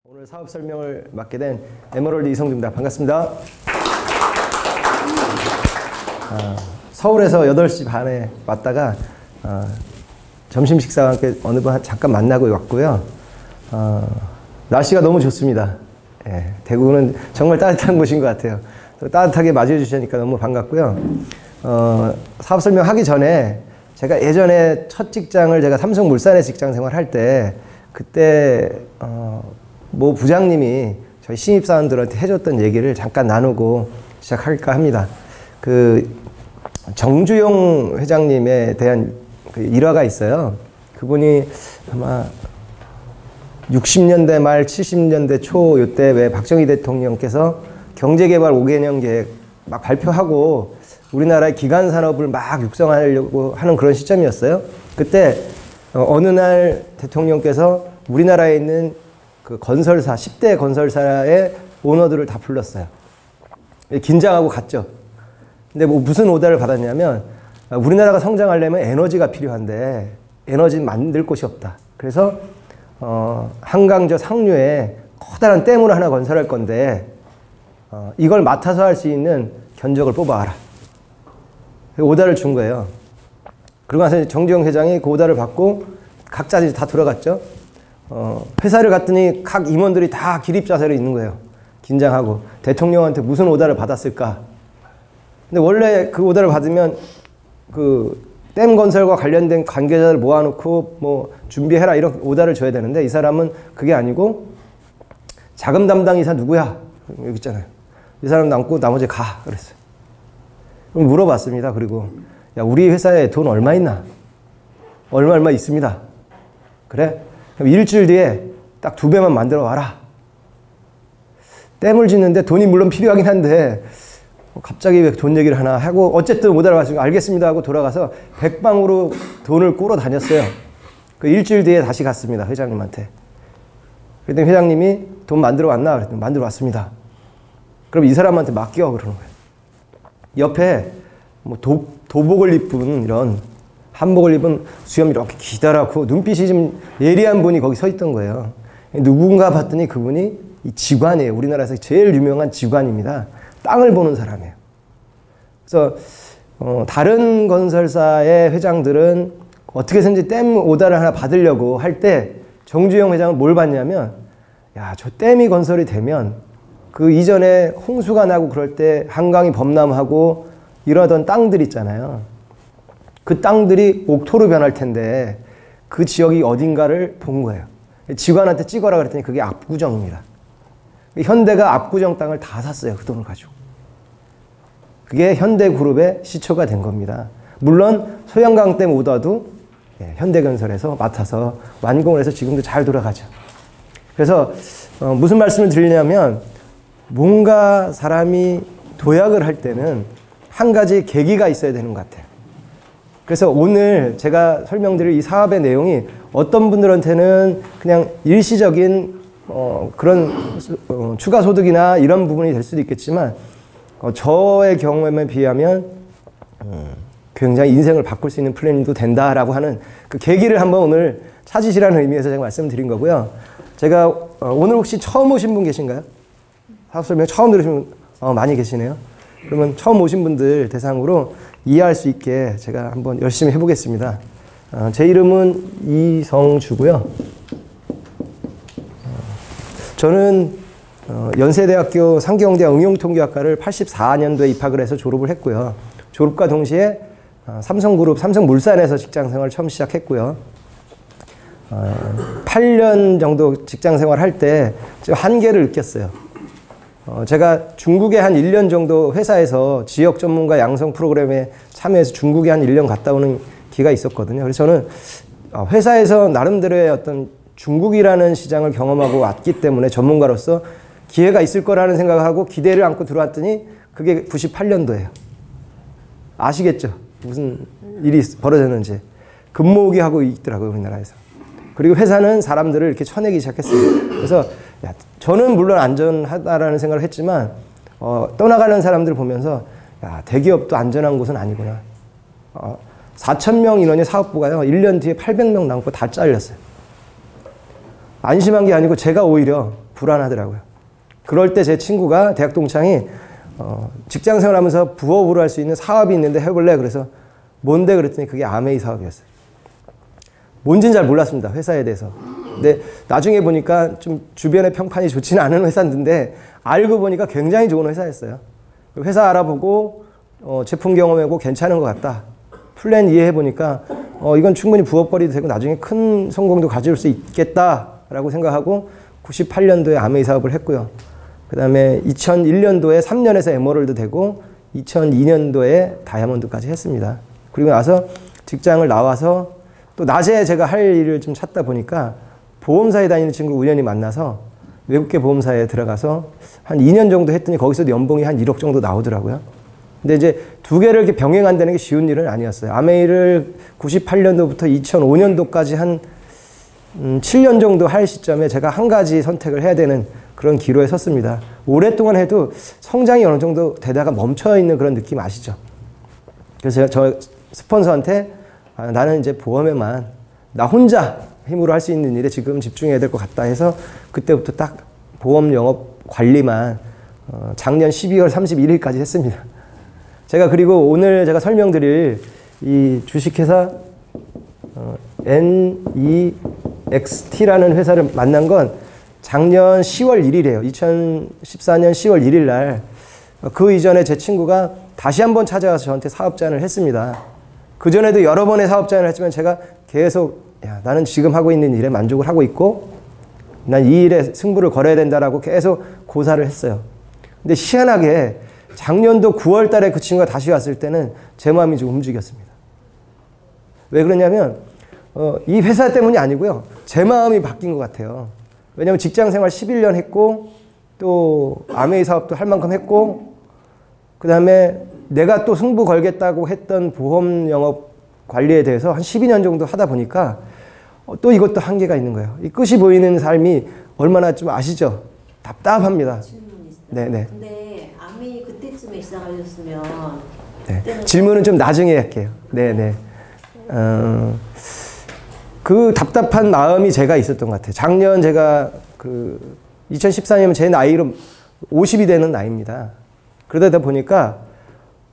오늘 사업 설명을 맡게 된 에메랄드 이성주입니다. 반갑습니다. 서울에서 8시 반에 왔다가 점심 식사와 함께 어느 분 잠깐 만나고 왔고요. 날씨가 너무 좋습니다. 예, 대구는 정말 따뜻한 곳인 것 같아요. 따뜻하게 맞이해 주시니까 너무 반갑고요. 사업 설명하기 전에 제가 예전에 첫 직장을 제가 삼성물산에서 직장 생활할 때 그때 모 부장님이 저희 신입사원들한테 해줬던 얘기를 잠깐 나누고 시작할까 합니다. 그 정주영 회장님에 대한 그 일화가 있어요. 그분이 아마 60년대 말 70년대 초 이때 왜 박정희 대통령께서 경제개발 5개년 계획 막 발표하고 우리나라의 기간 산업을 막 육성하려고 하는 그런 시점이었어요. 그때 어느 날 대통령께서 우리나라에 있는 그 건설사, 10대 건설사의 오너들을 다 불렀어요. 긴장하고 갔죠. 근데 뭐 무슨 오다를 받았냐면 우리나라가 성장하려면 에너지가 필요한데 에너지는 만들 곳이 없다. 그래서 한강저 상류에 커다란 댐을 하나 건설할 건데 이걸 맡아서 할 수 있는 견적을 뽑아와라. 오다를 준 거예요. 그러고 나서 정주영 회장이 그 오다를 받고 각자 다 돌아갔죠. 회사를 갔더니 각 임원들이 다 기립자세로 있는 거예요. 긴장하고. 대통령한테 무슨 오다를 받았을까? 근데 원래 그 오다를 받으면 그 댐 건설과 관련된 관계자를 모아놓고 뭐 준비해라 이런 오다를 줘야 되는데 이 사람은 그게 아니고 자금 담당 이사 누구야? 여기 있잖아요. 이 사람 남고 나머지 가. 그랬어요. 그럼 물어봤습니다. 그리고 야, 우리 회사에 돈 얼마 있나? 얼마 있습니다. 그래? 그럼 일주일 뒤에 딱 2배만 만들어 와라. 댐을 짓는데 돈이 물론 필요하긴 한데 갑자기 왜 돈 얘기를 하나 하고 어쨌든 못 알아봤으니까 알겠습니다 하고 돌아가서 백방으로 돈을 꾸러 다녔어요. 그 일주일 뒤에 다시 갔습니다. 회장님한테. 그랬더니 회장님이 돈 만들어 왔나? 그랬더니 만들어 왔습니다. 그럼 이 사람한테 맡겨 그러는 거예요. 옆에 뭐 도복을 입은 이런 한복을 입은 수염이 이렇게 기다랗고 눈빛이 좀 예리한 분이 거기 서 있던 거예요. 누군가 봤더니 그분이 이 지관이에요. 우리나라에서 제일 유명한 지관입니다. 땅을 보는 사람이에요. 그래서 다른 건설사의 회장들은 어떻게 해서든지 댐 오다를 하나 받으려고 할 때 정주영 회장은 뭘 봤냐면 야, 저 댐이 건설이 되면 그 이전에 홍수가 나고 그럴 때 한강이 범람하고 이러던 땅들 있잖아요. 그 땅들이 옥토로 변할 텐데 그 지역이 어딘가를 본 거예요. 지관한테 찍어라 그랬더니 그게 압구정입니다. 현대가 압구정 땅을 다 샀어요. 그 돈을 가지고. 그게 현대그룹의 시초가 된 겁니다. 물론 소양강댐 오다도 현대건설에서 맡아서 완공을 해서 지금도 잘 돌아가죠. 그래서 무슨 말씀을 드리냐면 뭔가 사람이 도약을 할 때는 한 가지 계기가 있어야 되는 것 같아요. 그래서 오늘 제가 설명드릴 이 사업의 내용이 어떤 분들한테는 그냥 일시적인 그런 추가 소득이나 이런 부분이 될 수도 있겠지만 저의 경험에 비하면 굉장히 인생을 바꿀 수 있는 플래닝도 된다라고 하는 그 계기를 한번 오늘 찾으시라는 의미에서 제가 말씀드린 거고요. 제가 오늘 혹시 처음 오신 분 계신가요? 사업 설명 처음 들으시면 많이 계시네요. 그러면 처음 오신 분들 대상으로 이해할 수 있게 제가 한번 열심히 해보겠습니다. 제 이름은 이성주고요. 저는 연세대학교 상경대학 응용통계학과를 84년도에 입학을 해서 졸업을 했고요. 졸업과 동시에 삼성그룹, 삼성물산에서 직장생활을 처음 시작했고요. 8년 정도 직장생활 할 때 한계를 느꼈어요. 제가 중국에 한 1년 정도 회사에서 지역 전문가 양성 프로그램에 참여해서 중국에 한 1년 갔다 오는 기회가 있었거든요. 그래서 저는 회사에서 나름대로의 어떤 중국이라는 시장을 경험하고 왔기 때문에 전문가로서 기회가 있을 거라는 생각을 하고 기대를 안고 들어왔더니 그게 98년도예요. 아시겠죠? 무슨 일이 벌어졌는지. 금모으기 하고 있더라고요, 우리나라에서. 그리고 회사는 사람들을 이렇게 쳐내기 시작했어요. 그래서 야, 저는 물론 안전하다라는 생각을 했지만 떠나가는 사람들을 보면서 야, 대기업도 안전한 곳은 아니구나. 4,000명 인원의 사업부가요. 1년 뒤에 800명 남고 다 잘렸어요. 안심한 게 아니고 제가 오히려 불안하더라고요. 그럴 때 제 친구가 대학 동창이 직장 생활하면서 부업으로 할 수 있는 사업이 있는데 해볼래? 그래서 뭔데? 그랬더니 그게 아메이 사업이었어요. 뭔지는 잘 몰랐습니다. 회사에 대해서. 근데 나중에 보니까 좀 주변의 평판이 좋지는 않은 회사인데 알고 보니까 굉장히 좋은 회사였어요. 회사 알아보고 제품 경험해보고 괜찮은 것 같다. 플랜 이해해보니까 이건 충분히 부업거리도 되고 나중에 큰 성공도 가질 수 있겠다라고 생각하고 98년도에 아메이 사업을 했고요. 그 다음에 2001년도에 3년에서 에머럴드 되고 2002년도에 다이아몬드까지 했습니다. 그리고 나서 직장을 나와서 또 낮에 제가 할 일을 좀 찾다 보니까 보험사에 다니는 친구를 우연히 만나서 외국계 보험사에 들어가서 한 2년 정도 했더니 거기서도 연봉이 한 1억 정도 나오더라고요. 근데 이제 두 개를 이렇게 병행한다는 게 쉬운 일은 아니었어요. 아메이를 98년도부터 2005년도까지 한 7년 정도 할 시점에 제가 한 가지 선택을 해야 되는 그런 기로에 섰습니다. 오랫동안 해도 성장이 어느 정도 되다가 멈춰있는 그런 느낌 아시죠? 그래서 저 스폰서한테 나는 이제 보험에만 나 혼자 힘으로 할 수 있는 일에 지금 집중해야 될 것 같다 해서 그때부터 딱 보험 영업 관리만 작년 12월 31일까지 했습니다. 제가 그리고 오늘 제가 설명드릴 이 주식회사 NEXT라는 회사를 만난 건 작년 10월 1일이에요. 2014년 10월 1일 날 그 이전에 제 친구가 다시 한번 찾아와서 저한테 사업 제안을 했습니다. 그전에도 여러 번의 사업 제안을 했지만 제가 계속 나는 지금 하고 있는 일에 만족을 하고 있고 난 이 일에 승부를 걸어야 된다라고 계속 고사를 했어요. 근데 희한하게 작년도 9월 달에 그 친구가 다시 왔을 때는 제 마음이 좀 움직였습니다. 왜 그러냐면 이 회사 때문이 아니고요. 제 마음이 바뀐 것 같아요. 왜냐면 직장 생활 11년 했고 또 아메이 사업도 할 만큼 했고 그 다음에 내가 또 승부 걸겠다고 했던 보험 영업 관리에 대해서 한 12년 정도 하다 보니까 또 이것도 한계가 있는 거예요. 이 끝이 보이는 삶이 얼마나 좀 아시죠? 답답합니다. 질문이 있어요. 네네. 근데 아메이 그때쯤에 시작하셨으면 네. 질문은 좀 나중에 할게요. 네네. 그 답답한 마음이 제가 있었던 것 같아요. 작년 제가 2014년이면 제 나이로 50이 되는 나이입니다. 그러다 보니까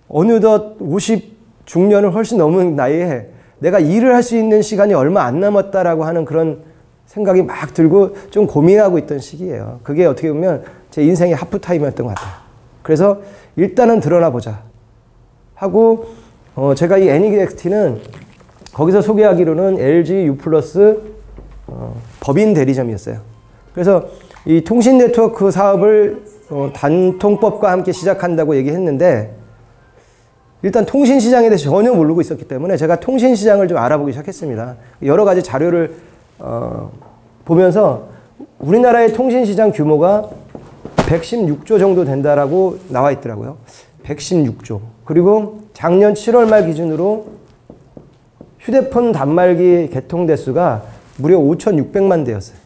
어느덧 50 중년을 훨씬 넘은 나이에 내가 일을 할 수 있는 시간이 얼마 안 남았다라고 하는 그런 생각이 막 들고 좀 고민하고 있던 시기예요. 그게 어떻게 보면 제 인생의 하프타임이었던 것 같아요. 그래서 일단은 드러나 보자 하고 제가 이 NEXT는 거기서 소개하기로는 LG U+ 법인 대리점이었어요. 그래서 이 통신 네트워크 사업을 단통법과 함께 시작한다고 얘기했는데 일단 통신시장에 대해서 전혀 모르고 있었기 때문에 제가 통신시장을 좀 알아보기 시작했습니다. 여러 가지 자료를 보면서 우리나라의 통신시장 규모가 116조 정도 된다라고 나와 있더라고요. 116조. 그리고 작년 7월 말 기준으로 휴대폰 단말기 개통 대수가 무려 5,600만 대였어요.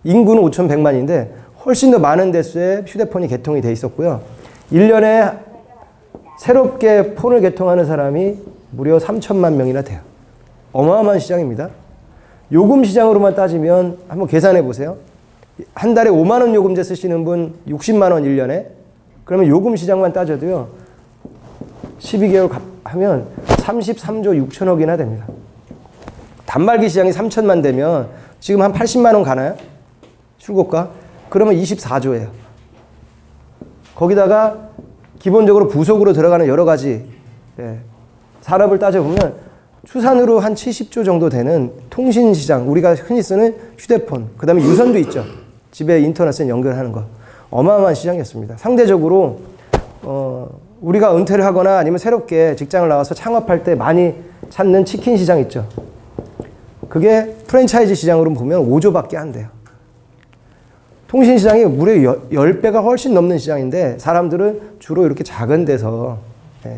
인구는 5,100만인데 훨씬 더 많은 대수의 휴대폰이 개통이 돼 있었고요. 1년에 새롭게 폰을 개통하는 사람이 무려 3천만 명이나 돼요. 어마어마한 시장입니다. 요금 시장으로만 따지면 한번 계산해 보세요. 한 달에 5만 원 요금제 쓰시는 분 60만 원 1년에 그러면 요금 시장만 따져도요. 12개월 하면 33조 6천억이나 됩니다. 단말기 시장이 3천만 되면 지금 한 80만 원 가나요? 출고가? 그러면 24조예요. 거기다가 기본적으로 부속으로 들어가는 여러 가지 산업을 따져보면 추산으로 한 70조 정도 되는 통신시장, 우리가 흔히 쓰는 휴대폰, 그 다음에 유선도 있죠. 집에 인터넷에 연결하는 거. 어마어마한 시장이었습니다. 상대적으로 우리가 은퇴를 하거나 아니면 새롭게 직장을 나와서 창업할 때 많이 찾는 치킨 시장 있죠. 그게 프랜차이즈 시장으로 보면 5조밖에 안 돼요. 통신시장이 무려 10배가 훨씬 넘는 시장인데 사람들은 주로 이렇게 작은 데서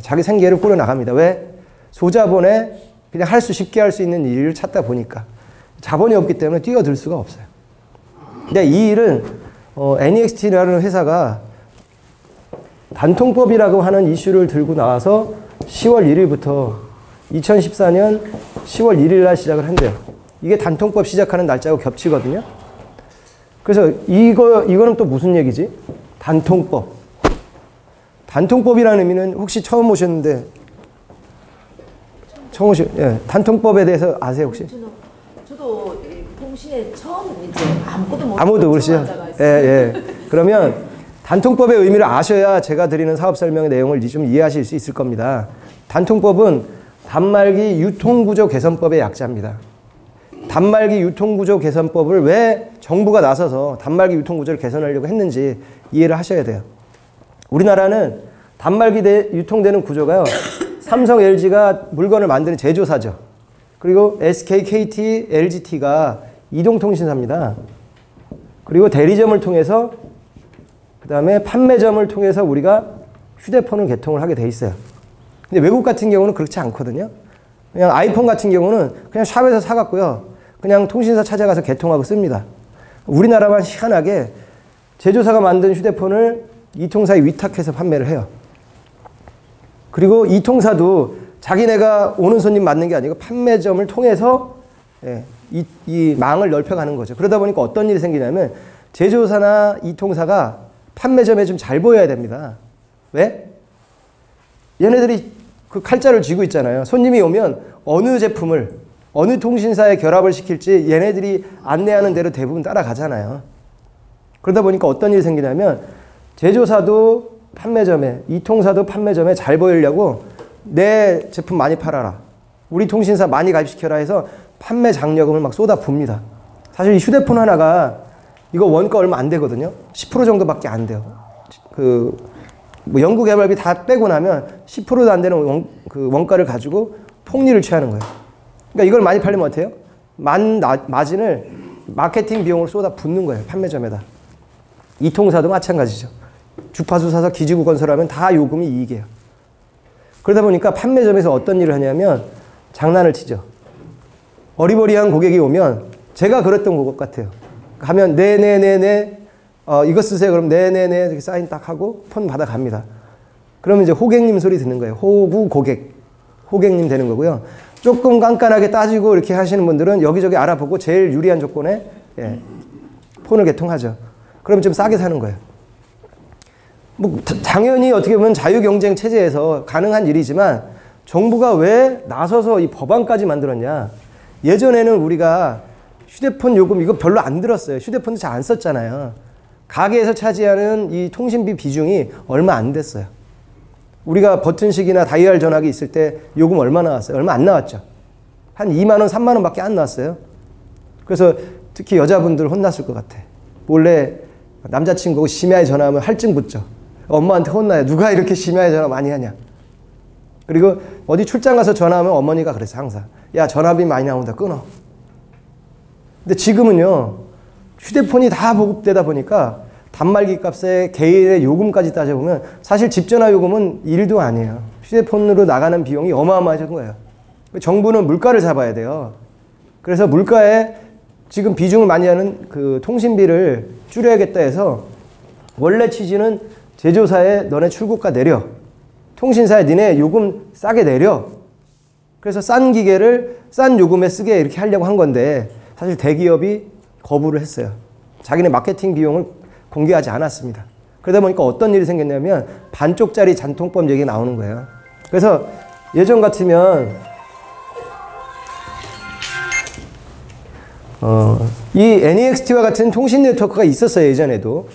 자기 생계를 꾸려나갑니다. 왜? 소자본에 그냥 쉽게 할 수 있는 일을 찾다 보니까 자본이 없기 때문에 뛰어들 수가 없어요. 근데 이 일은 NEXT라는 회사가 단통법이라고 하는 이슈를 들고 나와서 10월 1일부터 2014년 10월 1일 날 시작을 한대요. 이게 단통법 시작하는 날짜하고 겹치거든요. 그래서 이거는 또 무슨 얘기지? 단통법. 단통법이라는 의미는 혹시 처음 오셨는데, 예, 단통법에 대해서 아세요, 혹시? 저도 이 통신에 처음 이제 아무것도 모르고 아무도 모르시죠? 예, 예. 그러면 단통법의 의미를 아셔야 제가 드리는 사업 설명의 내용을 좀 이해하실 수 있을 겁니다. 단통법은 단말기 유통구조 개선법의 약자입니다. 단말기 유통구조 개선법을 왜 정부가 나서서 단말기 유통구조를 개선하려고 했는지 이해를 하셔야 돼요. 우리나라는 단말기 유통되는 구조가요. 삼성, LG가 물건을 만드는 제조사죠. 그리고 SK, KT, LGT가 이동통신사입니다. 그리고 대리점을 통해서 그 다음에 판매점을 통해서 우리가 휴대폰을 개통을 하게 돼 있어요. 근데 외국 같은 경우는 그렇지 않거든요. 그냥 아이폰 같은 경우는 그냥 샵에서 사갖고요. 그냥 통신사 찾아가서 개통하고 씁니다. 우리나라만 희한하게 제조사가 만든 휴대폰을 이통사에 위탁해서 판매를 해요. 그리고 이통사도 자기네가 오는 손님 맞는 게 아니고 판매점을 통해서 이 망을 넓혀가는 거죠. 그러다 보니까 어떤 일이 생기냐면 제조사나 이통사가 판매점에 좀 잘 보여야 됩니다. 왜? 얘네들이 그 칼자를 쥐고 있잖아요. 손님이 오면 어느 제품을 어느 통신사에 결합을 시킬지 얘네들이 안내하는 대로 대부분 따라가잖아요. 그러다 보니까 어떤 일이 생기냐면 제조사도 판매점에, 이통사도 판매점에 잘 보이려고 내 제품 많이 팔아라, 우리 통신사 많이 가입시켜라 해서 판매 장려금을 막 쏟아 붓니다. 사실 이 휴대폰 하나가 이거 원가 얼마 안 되거든요. 10% 정도밖에 안 돼요. 뭐 연구개발비 다 빼고 나면 10%도 안 되는 원가를 가지고 폭리를 취하는 거예요. 그러니까 이걸 많이 팔리면 어때요? 마진을 마케팅 비용으로 쏟아 붓는 거예요. 판매점에다. 이통사도 마찬가지죠. 주파수 사서 기지국 건설하면 다 요금이 이익이에요. 그러다 보니까 판매점에서 어떤 일을 하냐면 장난을 치죠. 어리버리한 고객이 오면 제가 그랬던 것 같아요. 가면 네네네네 이거 쓰세요. 그럼 네네네 이렇게 사인 딱 하고 폰 받아갑니다. 그러면 이제 호객님 소리 듣는 거예요. 호구 고객. 호객님 되는 거고요. 조금 깐깐하게 따지고 이렇게 하시는 분들은 여기저기 알아보고 제일 유리한 조건에 폰을 개통하죠. 그럼 좀 싸게 사는 거예요. 뭐 당연히 어떻게 보면 자유경쟁 체제에서 가능한 일이지만 정부가 왜 나서서 이 법안까지 만들었냐. 예전에는 우리가 휴대폰 요금 이거 별로 안 들었어요. 휴대폰도 잘 안 썼잖아요. 가게에서 차지하는 이 통신비 비중이 얼마 안 됐어요. 우리가 버튼식이나 다이얼 전화기 있을 때 요금 얼마 나왔어요? 얼마 안 나왔죠. 한 2만 원, 3만 원 밖에 안 나왔어요. 그래서 특히 여자분들 혼났을 것 같아. 몰래 남자친구하고 심야에 전화하면 할증 붙죠. 엄마한테 혼나요. 누가 이렇게 심야에 전화 많이 하냐. 그리고 어디 출장 가서 전화하면 어머니가 그랬어 항상. 야 전화비 많이 나온다 끊어. 근데 지금은요. 휴대폰이 다 보급되다 보니까 단말기 값에 개인의 요금까지 따져보면 사실 집전화 요금은 1도 아니에요. 휴대폰으로 나가는 비용이 어마어마해진 거예요. 정부는 물가를 잡아야 돼요. 그래서 물가에 지금 비중을 많이 하는 그 통신비를 줄여야겠다 해서 원래 취지는 제조사에 너네 출고가 내려. 통신사에 니네 요금 싸게 내려. 그래서 싼 기계를 싼 요금에 쓰게 이렇게 하려고 한 건데 사실 대기업이 거부를 했어요. 자기네 마케팅 비용을 공개하지 않았습니다. 그러다 보니까 어떤 일이 생겼냐면 반쪽짜리 단통법 얘기가 나오는 거예요. 그래서 예전 같으면 이 NEXT와 같은 통신 네트워크가 있었어요. 예전에도.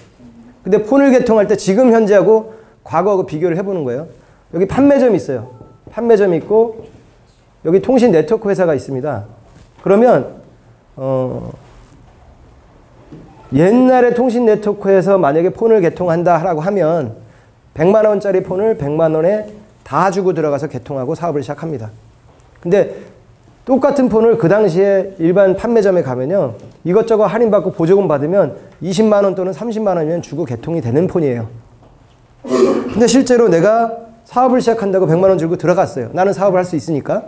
근데 폰을 개통할 때 지금 현재하고 과거하고 비교를 해보는 거예요. 여기 판매점이 있어요. 판매점이 있고 여기 통신 네트워크 회사가 있습니다. 그러면 옛날에 통신 네트워크에서 만약에 폰을 개통한다라고 하면 100만 원짜리 폰을 100만 원에 다 주고 들어가서 개통하고 사업을 시작합니다. 근데 똑같은 폰을 그 당시에 일반 판매점에 가면요. 이것저것 할인받고 보조금 받으면 20만 원 또는 30만 원이면 주고 개통이 되는 폰이에요. 근데 실제로 내가 사업을 시작한다고 100만 원 주고 들어갔어요. 나는 사업을 할 수 있으니까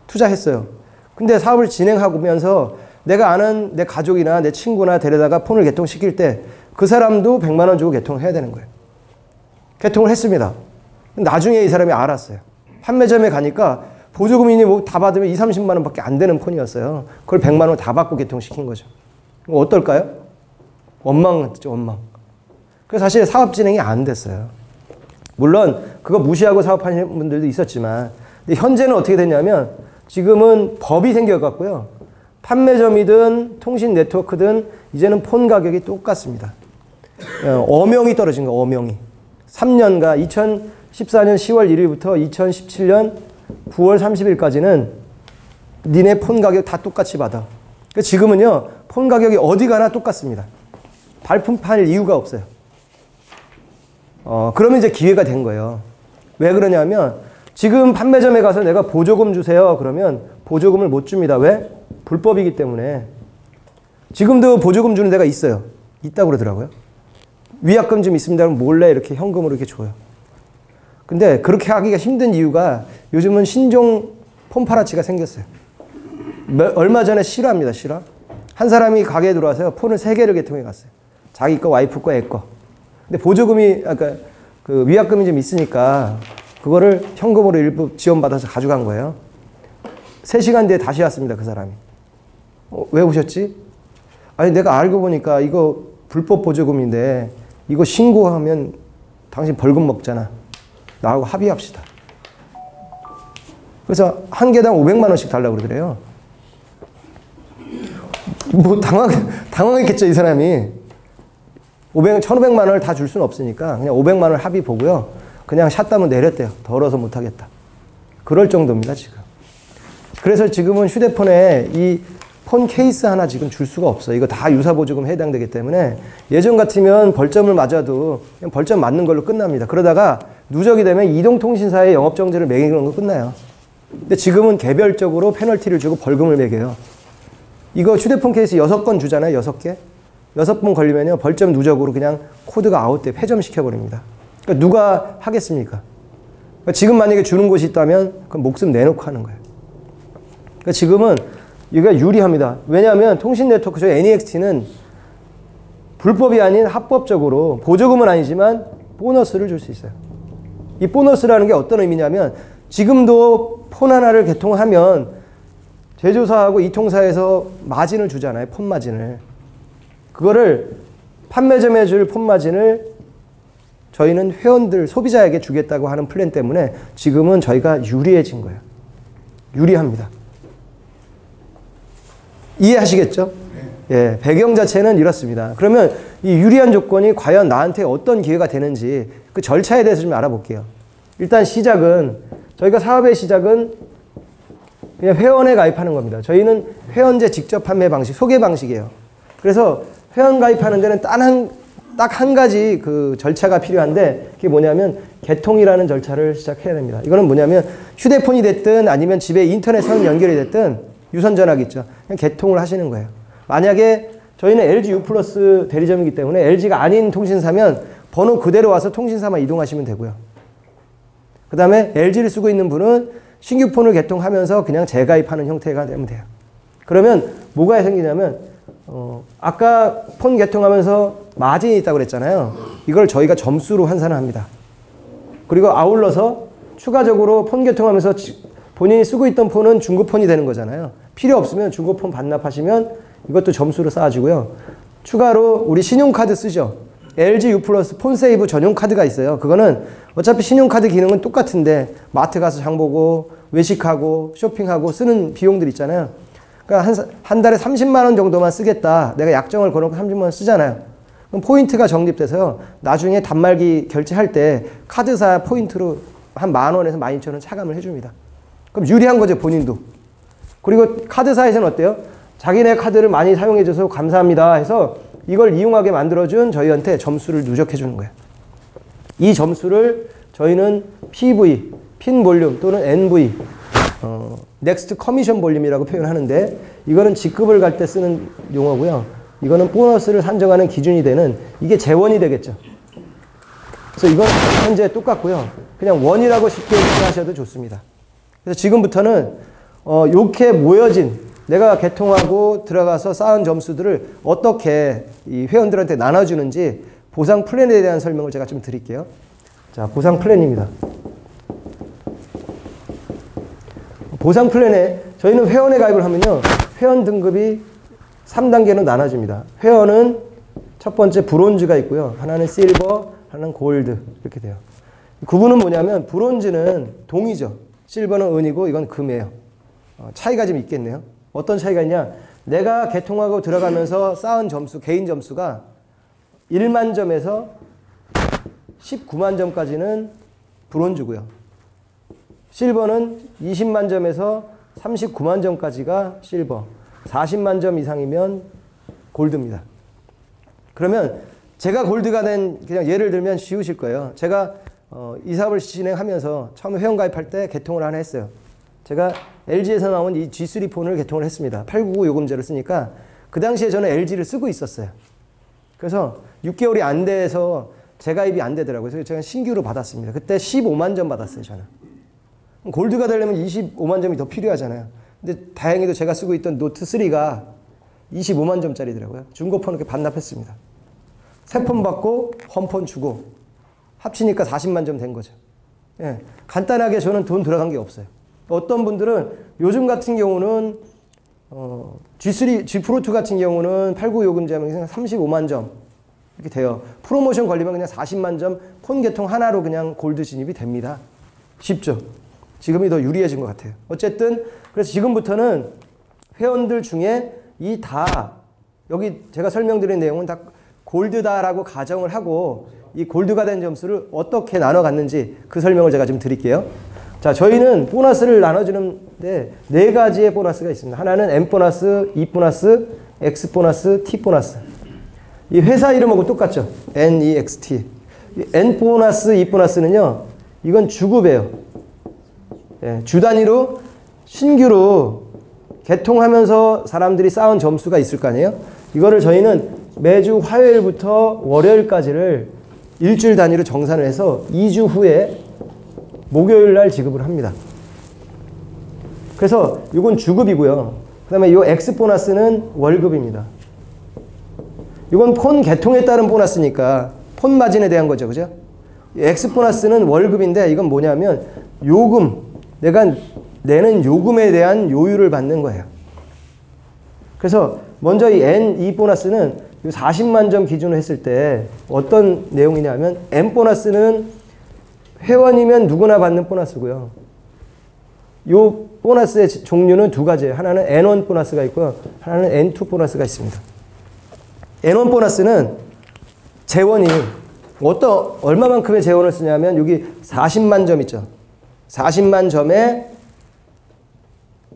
투자했어요. 근데 사업을 진행하면서 내가 아는 내 가족이나 내 친구나 데려다가 폰을 개통시킬 때 그 사람도 100만 원 주고 개통을 해야 되는 거예요. 개통을 했습니다. 나중에 이 사람이 알았어요. 판매점에 가니까 보조금이니 뭐 다 받으면 2, 30만 원밖에 안 되는 폰이었어요. 그걸 100만 원 다 받고 개통시킨 거죠. 어떨까요? 원망했죠, 원망. 그래서 사실 사업 진행이 안 됐어요. 물론 그거 무시하고 사업하는 분들도 있었지만, 근데 현재는 어떻게 됐냐면 지금은 법이 생겨갖고요. 판매점이든 통신 네트워크든 이제는 폰 가격이 똑같습니다. 엄영이 떨어진 거예요, 엄영이. 3년간 2014년 10월 1일부터 2017년 9월 30일까지는 니네 폰 가격 다 똑같이 받아. 그러니까 지금은요, 폰 가격이 어디 가나 똑같습니다. 발품 팔 이유가 없어요. 그러면 이제 기회가 된 거예요. 왜 그러냐면 지금 판매점에 가서 내가 보조금 주세요. 그러면 보조금을 못 줍니다. 왜? 불법이기 때문에. 지금도 보조금 주는 데가 있어요. 있다고 그러더라고요. 위약금 좀 있습니다. 그럼 몰래 이렇게 현금으로 이렇게 줘요. 근데 그렇게 하기가 힘든 이유가 요즘은 신종 폰파라치가 생겼어요. 얼마 전에 실화입니다. 실화. 한 사람이 가게에 들어와서 폰을 3개를 개통해 갔어요. 자기 거, 와이프 거, 애 거. 근데 보조금이, 아까 그 위약금이 좀 있으니까 그거를 현금으로 일부 지원받아서 가져간 거예요. 3시간 뒤에 다시 왔습니다. 그 사람이. 왜 오셨지? 아니, 내가 알고 보니까 이거 불법 보조금인데 이거 신고하면 당신 벌금 먹잖아. 나하고 합의합시다. 그래서 한 개당 500만 원씩 달라고 그러더래요. 뭐 당황했겠죠, 이 사람이. 1,500만 원을 다 줄 수는 없으니까 그냥 500만 원 합의 보고요. 그냥 샷다면 내렸대요. 더러워서 못하겠다. 그럴 정도입니다, 지금. 그래서 지금은 휴대폰에 이 폰 케이스 하나 지금 줄 수가 없어요. 이거 다 유사보조금 해당되기 때문에 예전 같으면 벌점을 맞아도 그냥 벌점 맞는 걸로 끝납니다. 그러다가 누적이 되면 이동통신사에 영업정지를 매기는 거 끝나요. 근데 지금은 개별적으로 페널티를 주고 벌금을 매겨요. 이거 휴대폰 케이스 6건 주잖아요. 6개. 6번 걸리면요. 벌점 누적으로 그냥 코드가 아웃돼 폐점시켜버립니다. 그러니까 누가 하겠습니까? 그러니까 지금 만약에 주는 곳이 있다면 그럼 목숨 내놓고 하는 거예요. 그러니까 지금은 이게 유리합니다. 왜냐하면 통신 네트워크, 저희 NEXT는 불법이 아닌 합법적으로 보조금은 아니지만 보너스를 줄 수 있어요. 이 보너스라는 게 어떤 의미냐면 지금도 폰 하나를 개통하면 제조사하고 이통사에서 마진을 주잖아요. 폰 마진을. 그거를 판매점에 줄 폰 마진을 저희는 회원들, 소비자에게 주겠다고 하는 플랜 때문에 지금은 저희가 유리해진 거예요. 유리합니다. 이해하시겠죠? 예, 배경 자체는 이렇습니다. 그러면 이 유리한 조건이 과연 나한테 어떤 기회가 되는지 그 절차에 대해서 좀 알아볼게요. 일단 시작은, 저희가 사업의 시작은 그냥 회원에 가입하는 겁니다. 저희는 회원제 직접 판매 방식, 소개 방식이에요. 그래서 회원 가입하는 데는 딱 한 가지 그 절차가 필요한데 그게 뭐냐면 개통이라는 절차를 시작해야 됩니다. 이거는 뭐냐면 휴대폰이 됐든 아니면 집에 인터넷선 연결이 됐든 유선 전화기 있죠. 그냥 개통을 하시는 거예요. 만약에 저희는 LG U 플러스 대리점이기 때문에 LG가 아닌 통신사면 번호 그대로 와서 통신사만 이동하시면 되고요. 그 다음에 LG를 쓰고 있는 분은 신규 폰을 개통하면서 그냥 재가입하는 형태가 되면 돼요. 그러면 뭐가 생기냐면 아까 폰 개통하면서 마진이 있다고 그랬잖아요. 이걸 저희가 점수로 환산합니다. 그리고 아울러서 추가적으로 폰 개통하면서 본인이 쓰고 있던 폰은 중고폰이 되는 거잖아요. 필요 없으면 중고폰 반납하시면 이것도 점수로 쌓아주고요. 추가로 우리 신용카드 쓰죠. LG U 플러스 폰세이브 전용 카드가 있어요. 그거는 어차피 신용카드 기능은 똑같은데 마트 가서 장 보고 외식하고 쇼핑하고 쓰는 비용들 있잖아요. 그러니까 한 달에 30만 원 정도만 쓰겠다. 내가 약정을 걸어놓고 30만 원 쓰잖아요. 그럼 포인트가 적립돼서요. 나중에 단말기 결제할 때 카드사 포인트로 한 10,000원에서 12,000원 차감을 해줍니다. 그럼 유리한 거죠, 본인도. 그리고 카드사에서는 어때요? 자기네 카드를 많이 사용해줘서 감사합니다 해서 이걸 이용하게 만들어준 저희한테 점수를 누적해주는 거예요. 이 점수를 저희는 PV, 핀 볼륨 또는 NV, 넥스트 커미션 볼륨이라고 표현하는데 이거는 직급을 갈 때 쓰는 용어고요. 이거는 보너스를 산정하는 기준이 되는, 이게 재원이 되겠죠. 그래서 이건 현재 똑같고요. 그냥 원이라고 쉽게 생각하셔도 좋습니다. 그래서 지금부터는 이렇게 모여진 내가 개통하고 들어가서 쌓은 점수들을 어떻게 이 회원들한테 나눠주는지 보상 플랜에 대한 설명을 제가 좀 드릴게요. 자, 보상 플랜입니다. 보상 플랜에 저희는 회원에 가입을 하면요. 회원 등급이 3단계로 나눠집니다. 회원은 첫 번째 브론즈가 있고요. 하나는 실버, 하나는 골드 이렇게 돼요. 구분은 뭐냐면 브론즈는 동이죠. 실버는 은이고 이건 금이에요. 차이가 좀 있겠네요. 어떤 차이가 있냐? 내가 개통하고 들어가면서 쌓은 점수, 개인 점수가 1만 점에서 19만 점까지는 브론즈고요. 실버는 20만 점에서 39만 점까지가 실버, 40만 점 이상이면 골드입니다. 그러면 제가 골드가 된, 그냥 예를 들면 쉬우실 거예요. 제가 이 사업을 진행하면서 처음에 회원가입할 때 개통을 하나 했어요. 제가 LG에서 나온 이 G3 폰을 개통을 했습니다. 899 요금제를 쓰니까 그 당시에 저는 LG를 쓰고 있었어요. 그래서 6개월이 안 돼서 재가입이 안 되더라고요. 그래서 제가 신규로 받았습니다. 그때 15만 점 받았어요, 저는. 골드가 되려면 25만 점이 더 필요하잖아요. 근데 다행히도 제가 쓰고 있던 노트 3가 25만 점짜리더라고요. 중고폰 이렇게 반납했습니다. 새 폰 받고 홈폰 주고 합치니까 40만 점 된 거죠. 예, 간단하게 저는 돈 들어간 게 없어요. 어떤 분들은 요즘 같은 경우는 G3, G 프로2 같은 경우는 89 요금제하면 그냥 35만 점 이렇게 돼요. 프로모션 걸리면 그냥 40만 점 폰 개통 하나로 그냥 골드 진입이 됩니다. 쉽죠? 지금이 더 유리해진 것 같아요. 어쨌든 그래서 지금부터는 회원들 중에 이 다 여기 제가 설명드린 내용은 다 골드다라고 가정을 하고 이 골드가 된 점수를 어떻게 나눠 갔는지 그 설명을 제가 지금 드릴게요. 자, 저희는 보너스를 나눠주는데 4가지의 보너스가 있습니다. 하나는 M 보너스, E 보너스, X 보너스, T 보너스. 이 회사 이름하고 똑같죠? NEXT. N 보너스, E 보너스는요, 이건 주급이에요. 예, 주 단위로 신규로 개통하면서 사람들이 쌓은 점수가 있을 거 아니에요? 이거를 저희는 매주 화요일부터 월요일까지를 일주일 단위로 정산을 해서 2주 후에 목요일 날 지급을 합니다. 그래서 이건 주급이고요. 그 다음에 이 X 보너스는 월급입니다. 이건 폰 개통에 따른 보너스니까 폰 마진에 대한 거죠. 그죠? X 보너스는 월급인데 이건 뭐냐면 요금, 내가 내는 요금에 대한 요율을 받는 거예요. 그래서 먼저 이 N2 보너스는 40만 점 기준으로 했을 때 어떤 내용이냐면 M 보너스는 회원이면 누구나 받는 보너스고요. 이 보너스의 종류는 2가지예요. 하나는 N1 보너스가 있고요. 하나는 N2 보너스가 있습니다. N1 보너스는 재원이 얼마만큼의 재원을 쓰냐면 여기 40만 점 있죠. 40만 점에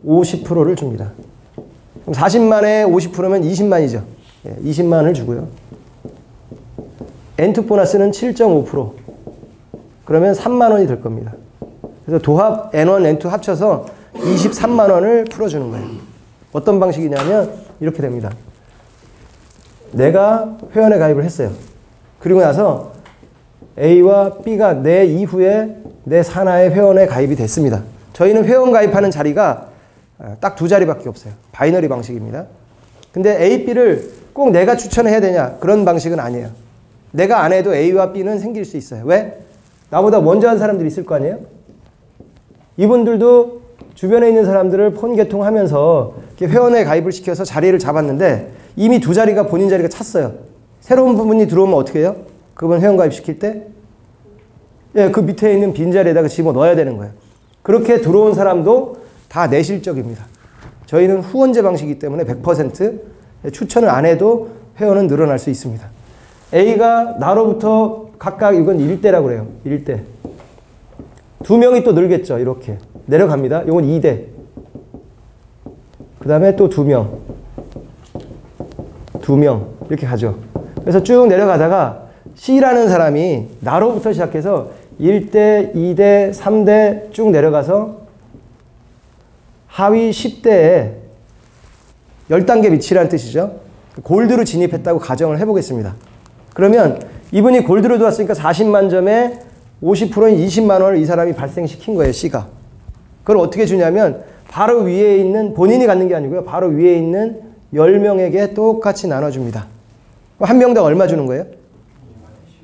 50%를 줍니다. 그럼 40만에 50%면 20만이죠. 20만을 주고요. N2 보너스는 7.5%. 그러면 3만 원이 될 겁니다. 그래서 도합 N1, N2 합쳐서 23만 원을 풀어주는 거예요. 어떤 방식이냐면 이렇게 됩니다. 내가 회원에 가입을 했어요. 그리고 나서 A와 B가 내 이후에 내 산하의 회원에 가입이 됐습니다. 저희는 회원 가입하는 자리가 딱 2자리밖에 없어요. 바이너리 방식입니다. 근데 A, B를 꼭 내가 추천해야 되냐? 그런 방식은 아니에요. 내가 안 해도 A와 B는 생길 수 있어요. 왜? 나보다 먼저 한 사람들이 있을 거 아니에요? 이분들도 주변에 있는 사람들을 폰 개통하면서 회원에 가입을 시켜서 자리를 잡았는데 이미 2자리가 본인 자리가 찼어요. 새로운 분이 들어오면 어떻게 해요? 그분 회원 가입시킬 때? 예, 그 밑에 있는 빈자리에다가 집어넣어야 되는 거예요. 그렇게 들어온 사람도 다 내실적입니다. 저희는 후원제 방식이기 때문에 100% 추천을 안 해도 회원은 늘어날 수 있습니다. A가 나로부터 각각 이건 1대라고 그래요. 1대. 2명이 또 늘겠죠. 이렇게. 내려갑니다. 이건 2대. 그 다음에 또 2명. 2명. 이렇게 가죠. 그래서 쭉 내려가다가 C라는 사람이 나로부터 시작해서 1대, 2대, 3대 쭉 내려가서 하위 10대에 10단계 위치라는 뜻이죠. 골드로 진입했다고 가정을 해보겠습니다. 그러면 이분이 골드로 들어왔으니까 40만 점에 50%인 20만 원을 이 사람이 발생시킨 거예요. C가. 그걸 어떻게 주냐면 바로 위에 있는, 본인이 갖는 게 아니고요. 바로 위에 있는 10명에게 똑같이 나눠줍니다. 한 명당 얼마 주는 거예요?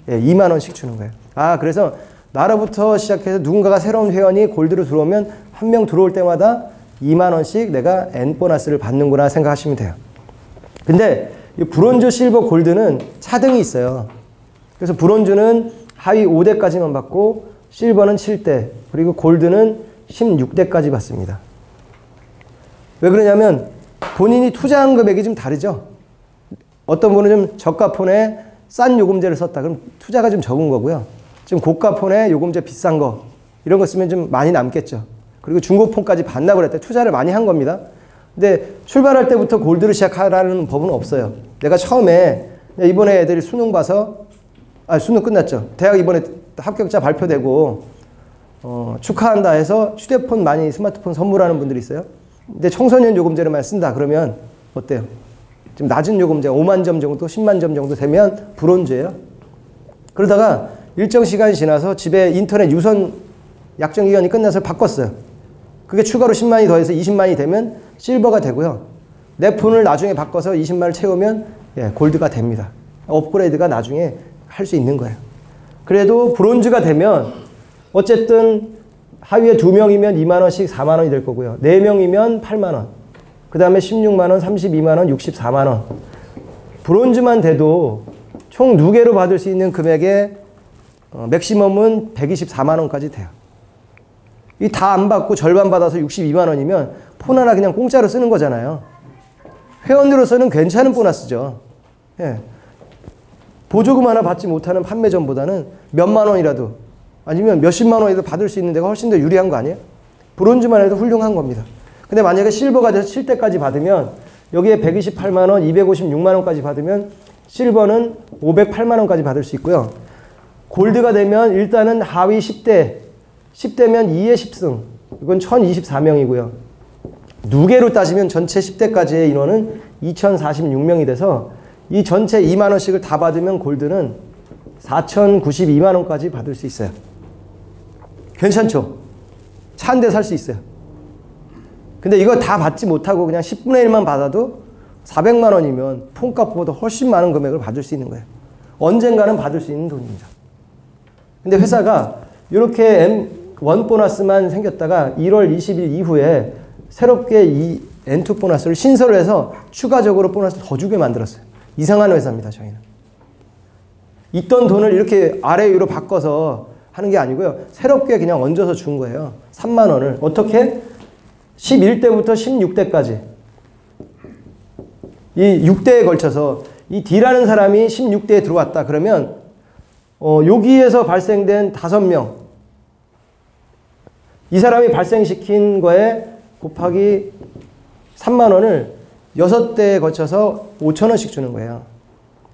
예, 2만 원씩 주는 거예요. 아, 그래서 나로부터 시작해서 누군가가 새로운 회원이 골드로 들어오면 한 명 들어올 때마다 2만 원씩 내가 N 보너스를 받는구나 생각하시면 돼요. 근데 이 브론즈, 실버, 골드는 차등이 있어요. 그래서 브론즈는 하위 5대까지만 받고 실버는 7대, 그리고 골드는 16대까지 받습니다. 왜 그러냐면 본인이 투자한 금액이 좀 다르죠. 어떤 분은 좀 저가 폰에 싼 요금제를 썼다. 그럼 투자가 좀 적은 거고요. 좀 고가 폰에 요금제 비싼 거 이런 거 쓰면 좀 많이 남겠죠. 그리고 중고폰까지 반납을 했대. 투자를 많이 한 겁니다. 근데 출발할 때부터 골드를 시작하라는 법은 없어요. 내가 처음에 이번에 애들이 수능 봐서 수능 끝났죠. 대학 이번에 합격자 발표되고 축하한다 해서 휴대폰 많이 스마트폰 선물하는 분들이 있어요. 근데 청소년 요금제를 많이 쓴다 그러면 어때요? 좀 낮은 요금제 5만 점 정도 10만 점 정도 되면 브론즈예요. 그러다가 일정 시간이 지나서 집에 인터넷 유선 약정 기간이 끝나서 바꿨어요. 그게 추가로 10만이 더해서 20만이 되면 실버가 되고요. 내 폰을 나중에 바꿔서 20만을 채우면 골드가 됩니다. 업그레이드가 나중에 할 수 있는 거예요. 그래도 브론즈가 되면 어쨌든 하위에 2명이면 2만원씩 4만원이 될 거고요. 4명이면 8만원. 그 다음에 16만원, 32만원, 64만원. 브론즈만 돼도 총 2개로 받을 수 있는 금액의 맥시멈은 124만원까지 돼요. 이 다 안 받고 절반 받아서 62만원이면 폰 하나 그냥 공짜로 쓰는 거잖아요. 회원으로서는 괜찮은 보너스죠. 예. 보조금 하나 받지 못하는 판매점보다는 몇만 원이라도 아니면 몇십만 원이라도 받을 수 있는 데가 훨씬 더 유리한 거 아니에요? 브론즈만 해도 훌륭한 겁니다. 근데 만약에 실버가 돼서 7대까지 받으면 여기에 128만 원, 256만 원까지 받으면 실버는 508만 원까지 받을 수 있고요. 골드가 되면 일단은 하위 10대, 10대면 2의 10승, 이건 1024명이고요. 누계로 따지면 전체 10대까지의 인원은 2046명이 돼서 이 전체 2만 원씩을 다 받으면 골드는 4092만 원까지 받을 수 있어요. 괜찮죠? 차 한 대 살 수 있어요. 근데 이거 다 받지 못하고 그냥 10분의 1만 받아도 400만 원이면 폰값보다 훨씬 많은 금액을 받을 수 있는 거예요. 언젠가는 받을 수 있는 돈입니다. 근데 회사가 이렇게 M1 보너스만 생겼다가 1월 20일 이후에 새롭게 이 N2 보너스를 신설을 해서 추가적으로 보너스를 더 주게 만들었어요. 이상한 회사입니다, 저희는. 있던 돈을 이렇게 아래 위로 바꿔서 하는 게 아니고요. 새롭게 그냥 얹어서 준 거예요. 3만 원을. 어떻게? 11대부터 16대까지. 이 6대에 걸쳐서 이 D라는 사람이 16대에 들어왔다. 그러면 여기에서 발생된 5명. 이 사람이 발생시킨 거에 곱하기 3만 원을 6대에 거쳐서 5천 원씩 주는 거예요.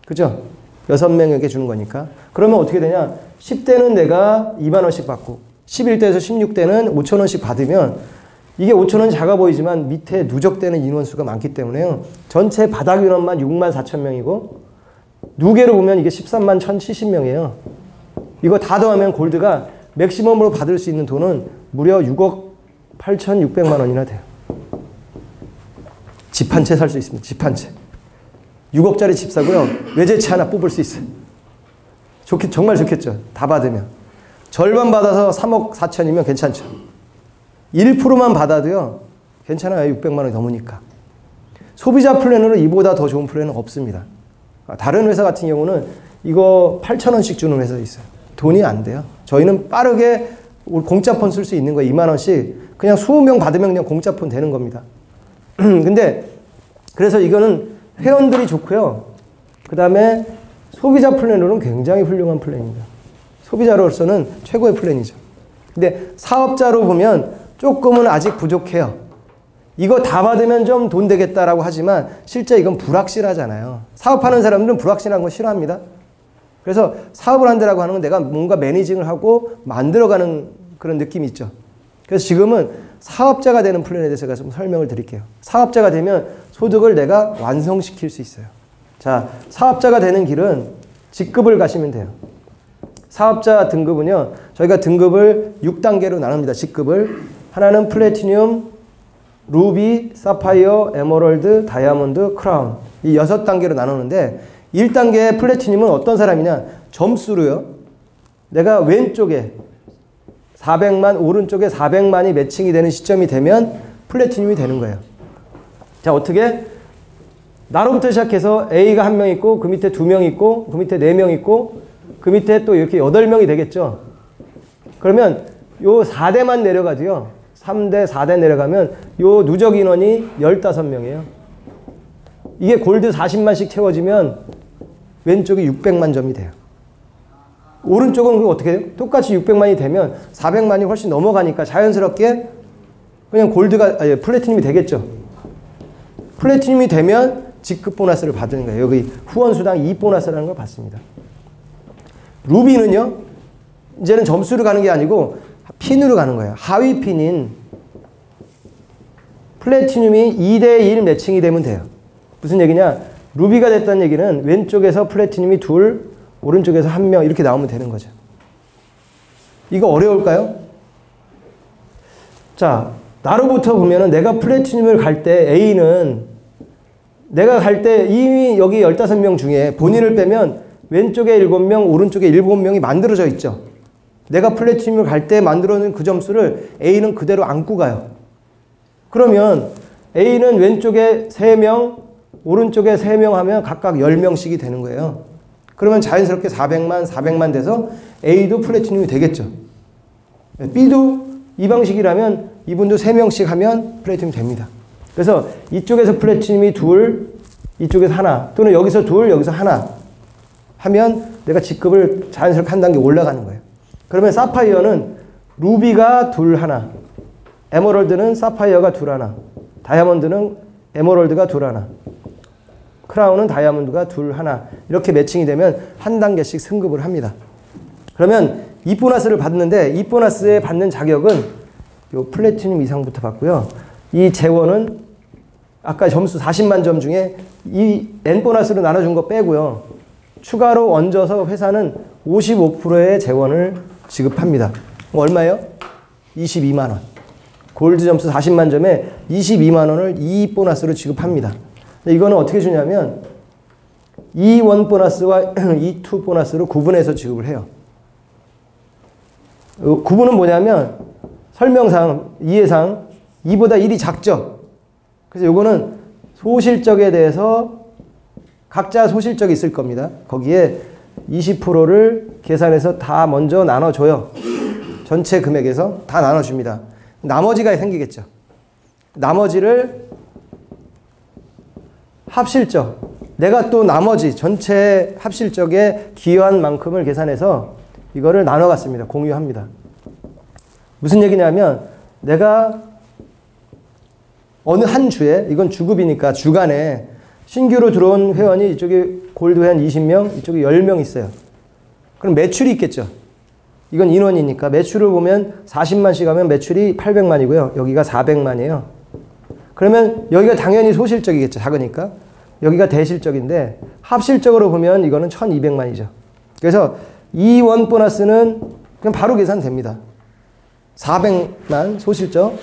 그죠? 6명에게 주는 거니까. 그러면 어떻게 되냐? 10대는 내가 2만 원씩 받고 11대에서 16대는 5천 원씩 받으면 이게 5천 원 작아 보이지만 밑에 누적되는 인원수가 많기 때문에요. 전체 바닥 인원만 6만 4천 명이고 누계로 보면 이게 13만 1,070명이에요. 이거 다 더하면 골드가 맥시멈으로 받을 수 있는 돈은 무려 6억 8,600만 원이나 돼요. 집 한 채 살 수 있습니다. 집 한 채. 6억짜리 집 사고요. 외제차 하나 뽑을 수 있어요. 정말 좋겠죠. 다 받으면. 절반 받아서 3억 4천이면 괜찮죠. 1%만 받아도요. 괜찮아요. 600만 원이 넘으니까. 소비자 플랜으로 이보다 더 좋은 플랜은 없습니다. 다른 회사 같은 경우는 이거 8천 원씩 주는 회사 있어요. 돈이 안 돼요. 저희는 빠르게 공짜폰 쓸 수 있는 거예요. 2만 원씩. 그냥 20명 받으면 그냥 공짜폰 되는 겁니다. 근데 그래서 이거는 회원들이 좋고요. 그 다음에 소비자 플랜으로는 굉장히 훌륭한 플랜입니다. 소비자로서는 최고의 플랜이죠. 근데 사업자로 보면 조금은 아직 부족해요. 이거 다 받으면 좀 돈 되겠다라고 하지만 실제 이건 불확실하잖아요. 사업하는 사람들은 불확실한 거 싫어합니다. 그래서 사업을 한다라고 하는 건 내가 뭔가 매니징을 하고 만들어가는 그런 느낌이 있죠. 그래서 지금은 사업자가 되는 플랜에 대해서 제가 좀 설명을 드릴게요. 사업자가 되면 소득을 내가 완성시킬 수 있어요. 자, 사업자가 되는 길은 직급을 가시면 돼요. 사업자 등급은요, 저희가 등급을 6단계로 나눕니다. 직급을. 하나는 플래티늄, 루비, 사파이어, 에메랄드, 다이아몬드, 크라운. 이 6단계로 나누는데 1단계 플래티늄은 어떤 사람이냐? 점수로요. 내가 왼쪽에 400만, 오른쪽에 400만이 매칭이 되는 시점이 되면 플래티늄이 되는 거예요. 자, 어떻게? 나로부터 시작해서 A가 1명 있고 그 밑에 2명 있고 그 밑에 4명 있고 그 밑에 또 이렇게 8명이 되겠죠. 그러면 요 4대만 내려가도요. 3대, 4대 내려가면 요 누적 인원이 15명이에요. 이게 골드 40만씩 채워지면 왼쪽이 600만 점이 돼요. 오른쪽은 어떻게 돼요? 똑같이 600만이 되면 400만이 훨씬 넘어가니까 자연스럽게 그냥 골드가, 아니, 플래티늄이 되겠죠. 플래티늄이 되면 직급 보너스를 받는 거예요. 여기 후원수당 2 보너스라는 걸 받습니다. 루비는요, 이제는 점수로 가는 게 아니고 핀으로 가는 거예요. 하위 핀인 플래티늄이 2대1 매칭이 되면 돼요. 무슨 얘기냐? 루비가 됐다는 얘기는 왼쪽에서 플래티늄이 2, 오른쪽에서 1명 이렇게 나오면 되는 거죠. 이거 어려울까요? 자, 나로부터 보면은 내가 플래티늄을 갈 때 A는 내가 갈 때 이미 여기 15명 중에 본인을 빼면 왼쪽에 7명, 오른쪽에 7명이 만들어져 있죠. 내가 플래티늄을 갈 때 만들어놓은 그 점수를 A는 그대로 안고 가요. 그러면 A는 왼쪽에 3명, 오른쪽에 3명 하면 각각 10명씩이 되는 거예요. 그러면 자연스럽게 400만, 400만 돼서 A도 플래티늄이 되겠죠. B도 이 방식이라면 이분도 3명씩 하면 플래티늄이 됩니다. 그래서 이쪽에서 플래티늄이 2, 이쪽에서 하나, 또는 여기서 2, 여기서 하나 하면 내가 직급을 자연스럽게 한 단계 올라가는 거예요. 그러면 사파이어는 루비가 2, 하나, 에메랄드는 사파이어가 2, 하나, 다이아몬드는 에메랄드가 2, 하나, 크라운은 다이아몬드가 2, 하나 이렇게 매칭이 되면 한 단계씩 승급을 합니다. 그러면 이 보너스를 받는데 이 보너스에 받는 자격은 요 플래티늄 이상부터 받고요. 이 재원은 아까 점수 40만 점 중에 이 N 보너스로 나눠준 거 빼고요. 추가로 얹어서 회사는 55%의 재원을 지급합니다. 얼마예요? 22만 원. 골드 점수 40만 점에 22만 원을 이 보너스로 지급합니다. 이거는 어떻게 주냐면 E1 보너스와 E2 보너스로 구분해서 지급을 해요. 구분은 뭐냐면 설명상, 이해상 2보다 1이 작죠. 그래서 요거는 소실적에 대해서 각자 소실적이 있을 겁니다. 거기에 20%를 계산해서 다 먼저 나눠줘요. 전체 금액에서 다 나눠줍니다. 나머지가 생기겠죠. 나머지를 합실적, 내가 또 나머지 전체 합실적에 기여한 만큼을 계산해서 이거를 나눠 갔습니다. 공유합니다. 무슨 얘기냐면 내가 어느 한 주에, 이건 주급이니까 주간에 신규로 들어온 회원이 이쪽에 골드 회원 20명, 이쪽에 10명 있어요. 그럼 매출이 있겠죠. 이건 인원이니까 매출을 보면 40만씩 하면 매출이 800만이고요. 여기가 400만이에요. 그러면 여기가 당연히 소실적이겠죠. 작으니까. 여기가 대실적인데 합실적으로 보면 이거는 1200만이죠. 그래서 E1 보너스는 그냥 바로 계산됩니다. 400만 소실적.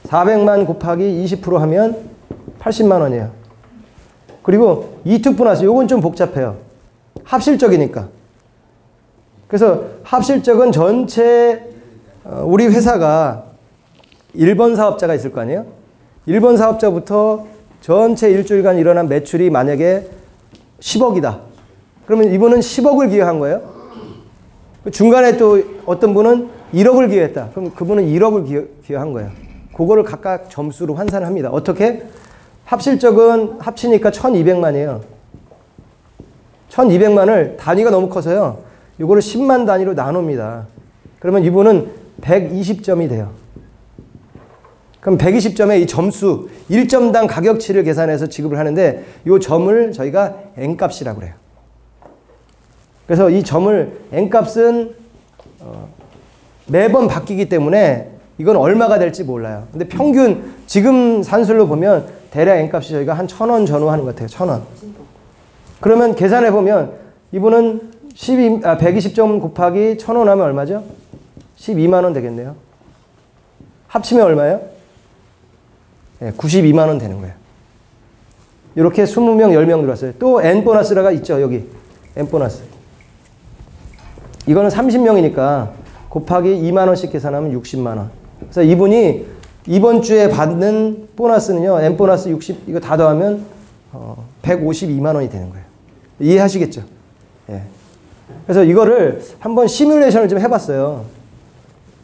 400만 곱하기 20% 하면 80만 원이에요. 그리고 E2 보너스, 요건 좀 복잡해요. 합실적이니까. 그래서 합실적은 전체 우리 회사가 1번 사업자가 있을 거 아니에요? 1번 사업자부터 전체 일주일간 일어난 매출이 만약에 10억이다. 그러면 이분은 10억을 기여한 거예요. 중간에 또 어떤 분은 1억을 기여했다. 그럼 그분은 1억을 기여한 거예요. 그거를 각각 점수로 환산을 합니다. 어떻게? 합실적은 합치니까 1200만이에요. 1200만을 단위가 너무 커서요. 이거를 10만 단위로 나눕니다. 그러면 이분은 120점이 돼요. 그럼 120점의 이 점수, 1점당 가격치를 계산해서 지급을 하는데 이 점을 저희가 N값이라고 그래요. 그래서 이 점을 N값은 매번 바뀌기 때문에 이건 얼마가 될지 몰라요. 근데 평균 지금 산술로 보면 대략 N값이 저희가 한 1000원 전후 하는 것 같아요. 1000원. 그러면 계산해 보면 이분은 120점 곱하기 1000원 하면 얼마죠? 12만 원 되겠네요. 합치면 얼마예요? 네, 92만 원 되는 거예요. 이렇게 20명, 10명 들어왔어요. 또 N 보너스가 있죠. 여기 N 보너스. 이거는 30명이니까 곱하기 2만 원씩 계산하면 60만 원. 그래서 이분이 이번 주에 받는 보너스는요. N 보너스 60 이거 다 더하면 152만 원이 되는 거예요. 이해하시겠죠? 예. 그래서 이거를 한번 시뮬레이션을 좀 해봤어요.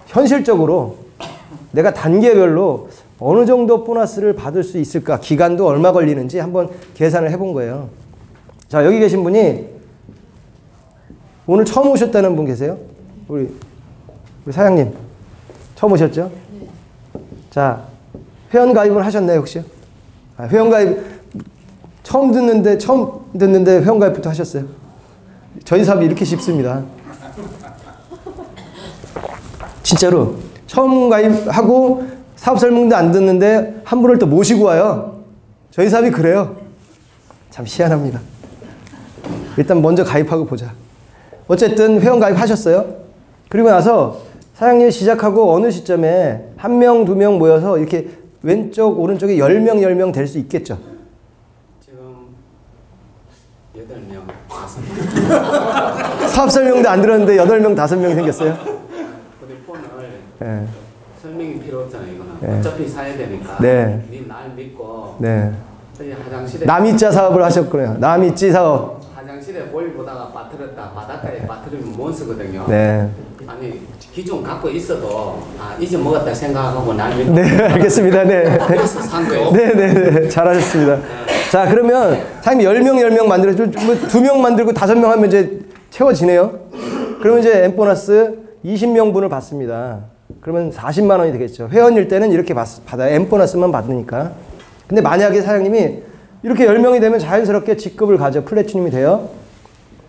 현실적으로 내가 단계별로 어느 정도 보너스를 받을 수 있을까, 기간도 얼마 걸리는지 한번 계산을 해본 거예요. 자, 여기 계신 분이 오늘 처음 오셨다는 분 계세요? 우리 사장님 처음 오셨죠? 네. 자, 회원 가입을 하셨나요 혹시? 회원 가입 처음 듣는데 회원 가입부터 하셨어요? 저희 사업이 이렇게 쉽습니다. 진짜로 처음 가입하고 사업 설명도 안 듣는데 한 분을 또 모시고 와요. 저희 사업이 그래요. 참 희한합니다. 일단 먼저 가입하고 보자. 어쨌든 회원 가입하셨어요. 그리고 나서 사장님이 시작하고 어느 시점에 1명, 2명 모여서 이렇게 왼쪽, 오른쪽에 10명 될 수 있겠죠. 지금 8명, 5명. 사업 설명도 안 들었는데 8명, 5명이 생겼어요. 우리 폰을 네. 설명이 필요 없잖아요, 이거는. 네. 어차피 사야 되니까. 네. 날 믿고. 네. 저희 화장실에. 남이자 사업을 하셨군요. 남이지 사업. 화장실에 볼 보다가 빠뜨렸다. 바닷가에 빠뜨리면 못 쓰거든요. 네. 아니, 기존 갖고 있어도, 잊어먹었다 생각하고 날 믿고. 네, 알겠습니다. 네. 그래서 산 거예요. 네네네. 잘하셨습니다. 자, 그러면 사장님 10명 만들어서 뭐 2명 만들고 5명 하면 이제 채워지네요. 그러면 이제 엠보너스 20명분을 받습니다. 그러면 40만 원이 되겠죠. 회원일 때는 이렇게 받아요. 엠보너스만 받으니까. 근데 만약에 사장님이 이렇게 10명이 되면 자연스럽게 직급을 가져 플래티늄이 돼요.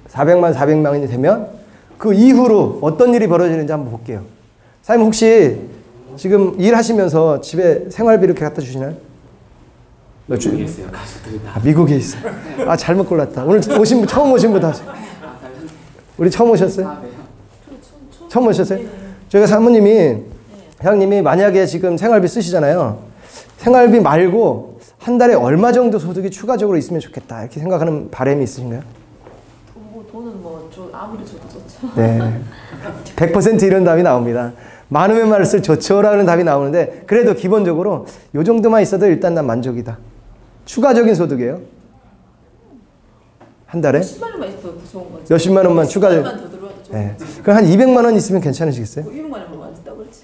400만 원이 되면 그 이후로 어떤 일이 벌어지는지 한번 볼게요. 사장님 혹시 지금 일하시면서 집에 생활비 이렇게 갖다 주시나요? 미국에 있어요, 가족들이 다. 미국에 있어요. 잘못 골랐다. 오늘 처음 오신 분 다. 우리 처음 오셨어요? 처음 오셨어요? 저희가 사모님이, 사장님이 만약에 지금 생활비 쓰시잖아요. 생활비 말고 한 달에 얼마 정도 소득이 추가적으로 있으면 좋겠다. 이렇게 생각하는 바람이 있으신가요? 돈은 아무리 줘도 좋죠. 네. 100% 이런 답이 나옵니다. 많으면 많을수록 좋죠라는 답이 나오는데 그래도 기본적으로 이 정도만 있어도 일단 난 만족이다. 추가적인 소득이에요. 한 달에? 10만 원만 있어도 좋은 거죠. 몇십만 원만 추가적으로. 10만 원만 더 들어와도 좋은 네. 거지. 그럼 한 200만 원 있으면 괜찮으시겠어요? 200만 원만 완전 떠버리지.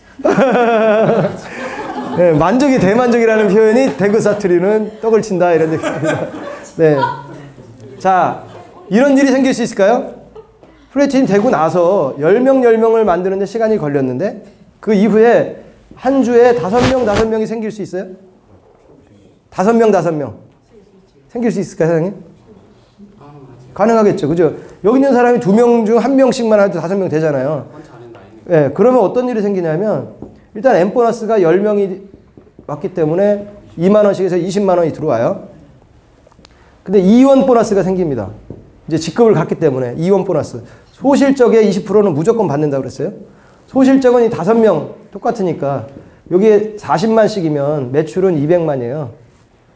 네, 만족이 대만족이라는 표현이 대구 사투리는 떡을 친다 이런 얘기입니다. 네. 자, 이런 일이 생길 수 있을까요? 플래티늄 되고 나서 10명을 만드는데 시간이 걸렸는데 그 이후에 한 주에 5명이 생길 수 있어요? 5명. 생길 수 있을까요, 사장님? 가능하겠죠. 그죠? 여기 있는 사람이 2명 중 1명씩만 해도 5명 되잖아요. 네, 그러면 어떤 일이 생기냐면 일단 엠보너스가 10명이 왔기 때문에 2만 원씩에서 20만 원이 들어와요. 근데 이원 보너스가 생깁니다. 이제 직급을 갖기 때문에 이원 보너스. 소실적의 20%는 무조건 받는다고 그랬어요. 소실적은 이 5명 똑같으니까 여기에 40만씩이면 매출은 200만이에요.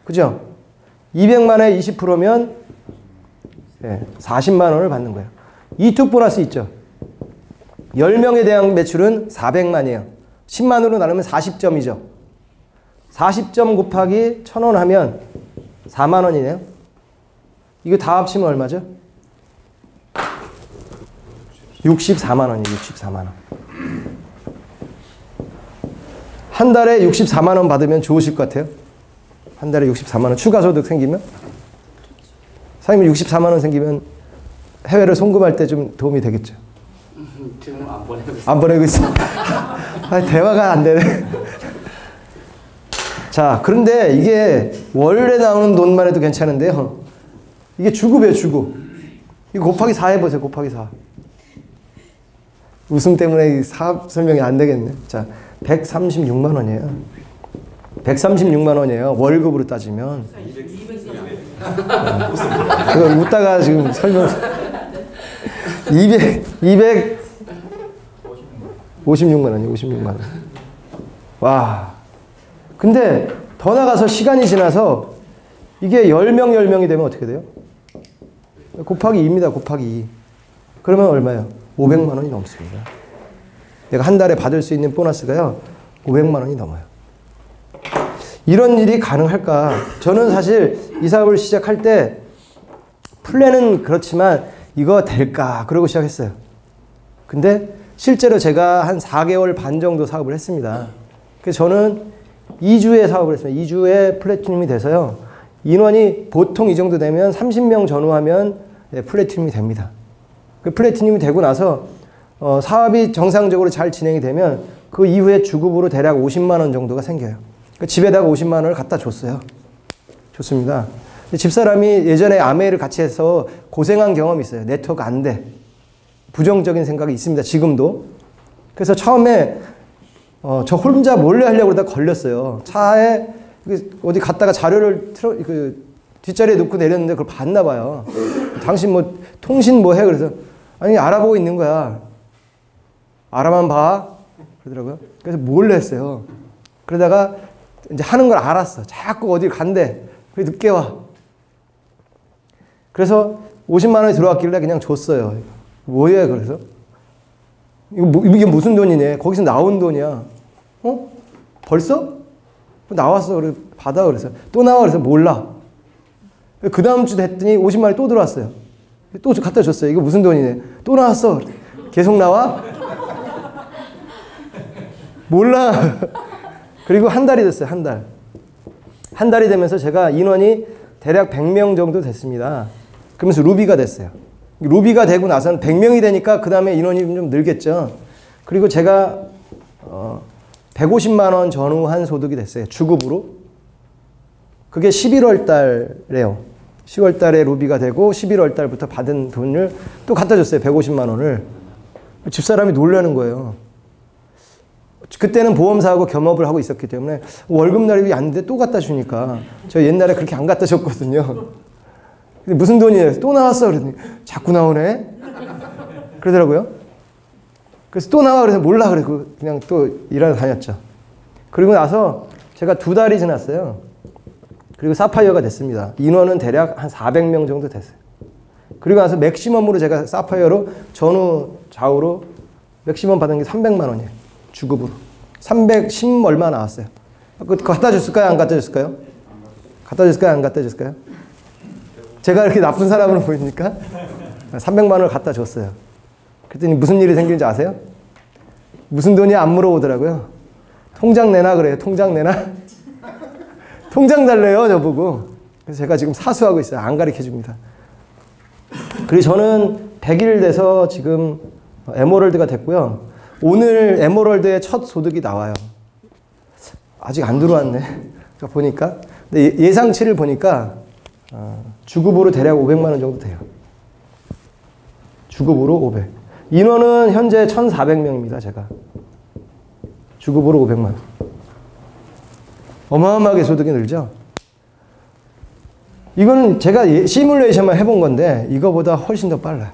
그죠? 200만에 20%면 40만 원을 받는 거예요. 이특 보너스 있죠. 10명에 대한 매출은 400만이에요. 10만으로 나누면 40점이죠. 40점 곱하기 1,000원 하면 4만 원이네요. 이거 다 합치면 얼마죠? 64만 원이에요. 64만 원. 한 달에 64만 원 받으면 좋으실 것 같아요. 한 달에 64만 원 추가 소득 생기면? 사장님 64만 원 생기면 해외를 송금할 때 좀 도움이 되겠죠? 지금 안 보내고 있어요. 안 보내고 있어. 대화가 안 되네. 자, 그런데 이게 원래 나오는 돈만 해도 괜찮은데요. 이게 주급이에요, 주급. 이거 곱하기 4 해보세요, 곱하기 4. 웃음 때문에 사업 설명이 안 되겠네. 자, 136만 원이에요. 136만 원이에요. 월급으로 따지면. 이거 웃다가 지금 설명. 256만 원이에요, 56만 원. 와. 근데 더 나가서 시간이 지나서 이게 10명이 되면 어떻게 돼요? 곱하기 2입니다. 곱하기 2. 그러면 얼마예요? 500만 원이 넘습니다. 내가 한 달에 받을 수 있는 보너스가요. 500만 원이 넘어요. 이런 일이 가능할까? 저는 사실 이 사업을 시작할 때 플랜은 그렇지만 이거 될까? 그러고 시작했어요. 근데 실제로 제가 한 4개월 반 정도 사업을 했습니다. 그래서 저는 2주에 사업을 했습니다. 2주에 플래티넘이 돼서요. 인원이 보통 이 정도 되면 30명 전후하면 플래티넘이 됩니다. 그 플래티넘이 되고 나서 사업이 정상적으로 잘 진행이 되면 그 이후에 주급으로 대략 50만 원 정도가 생겨요. 그 집에다가 50만 원을 갖다 줬어요. 좋습니다. 집사람이 예전에 아메이를 같이 해서 고생한 경험이 있어요. 네트워크 안 돼. 부정적인 생각이 있습니다. 지금도. 그래서 처음에 저 혼자 몰래 하려고 그러다 걸렸어요. 차에 어디 갔다가 자료를 뒷자리에 놓고 내렸는데 그걸 봤나 봐요. 당신 뭐 통신 뭐 해? 그래서 아니 알아보고 있는 거야. 알아만 봐. 그러더라고요. 그래서 몰래 했어요. 그러다가 이제 하는 걸 알았어. 자꾸 어딜 간대. 그래 늦게 와. 그래서 50만 원이 들어왔길래 그냥 줬어요. 뭐야? 그래서 이게 무슨 돈이네? 거기서 나온 돈이야. 벌써? 나왔어. 그래 받아. 그래서 또 나와. 그래서 몰라. 그 다음 주 됐더니 50만 원이 또 들어왔어요. 또 갖다 줬어요. 이거 무슨 돈이네? 또 나왔어. 계속 나와? 몰라. 그리고 한 달이 됐어요. 한 달. 한 달이 되면서 제가 인원이 대략 100명 정도 됐습니다. 그러면서 루비가 됐어요. 루비가 되고 나서는 100명이 되니까 그 다음에 인원이 좀 늘겠죠. 그리고 제가 150만 원 전후한 소득이 됐어요. 주급으로. 그게 11월 달에요. 10월 달에 루비가 되고 11월 달부터 받은 돈을 또 갖다 줬어요. 150만 원을. 집사람이 놀라는 거예요. 그때는 보험사하고 겸업을 하고 있었기 때문에 월급날이 안 돼 또 갖다 주니까 저 옛날에 그렇게 안 갖다 줬거든요. 근데 무슨 돈이에요? 또 나왔어. 그랬더니 자꾸 나오네. 그러더라고요. 그래서 또 나와. 그래서 몰라. 그래서 그냥 또 일하러 다녔죠. 그리고 나서 제가 2달이 지났어요. 그리고 사파이어가 됐습니다. 인원은 대략 한 400명 정도 됐어요. 그리고 나서 맥시멈으로 제가 사파이어로 전후 좌우로 맥시멈 받은 게 300만 원이에요. 주급으로. 310 얼마 나왔어요. 그거 갖다 줬을까요? 안 갖다 줬을까요? 갖다 줬을까요? 안 갖다 줬을까요? 제가 이렇게 나쁜 사람으로 보이니까 300만 원을 갖다 줬어요. 그랬더니 무슨 일이 생긴지 아세요? 무슨 돈이야? 안 물어보더라고요. 통장 내놔 그래요. 통장 내놔. 통장 달래요. 저보고. 그래서 제가 지금 사수하고 있어요. 안 가르쳐줍니다. 그리고 저는 100일 돼서 지금 에메랄드가 됐고요. 오늘 에메랄드의 첫 소득이 나와요. 아직 안 들어왔네. 그러니까 보니까. 근데 예상치를 보니까 주급으로 대략 500만 원 정도 돼요. 주급으로 500. 인원은 현재 1,400명입니다. 제가. 주급으로 500만 원. 어마어마하게 소득이 늘죠. 이거는 제가 시뮬레이션만 해본 건데 이거보다 훨씬 더 빨라요.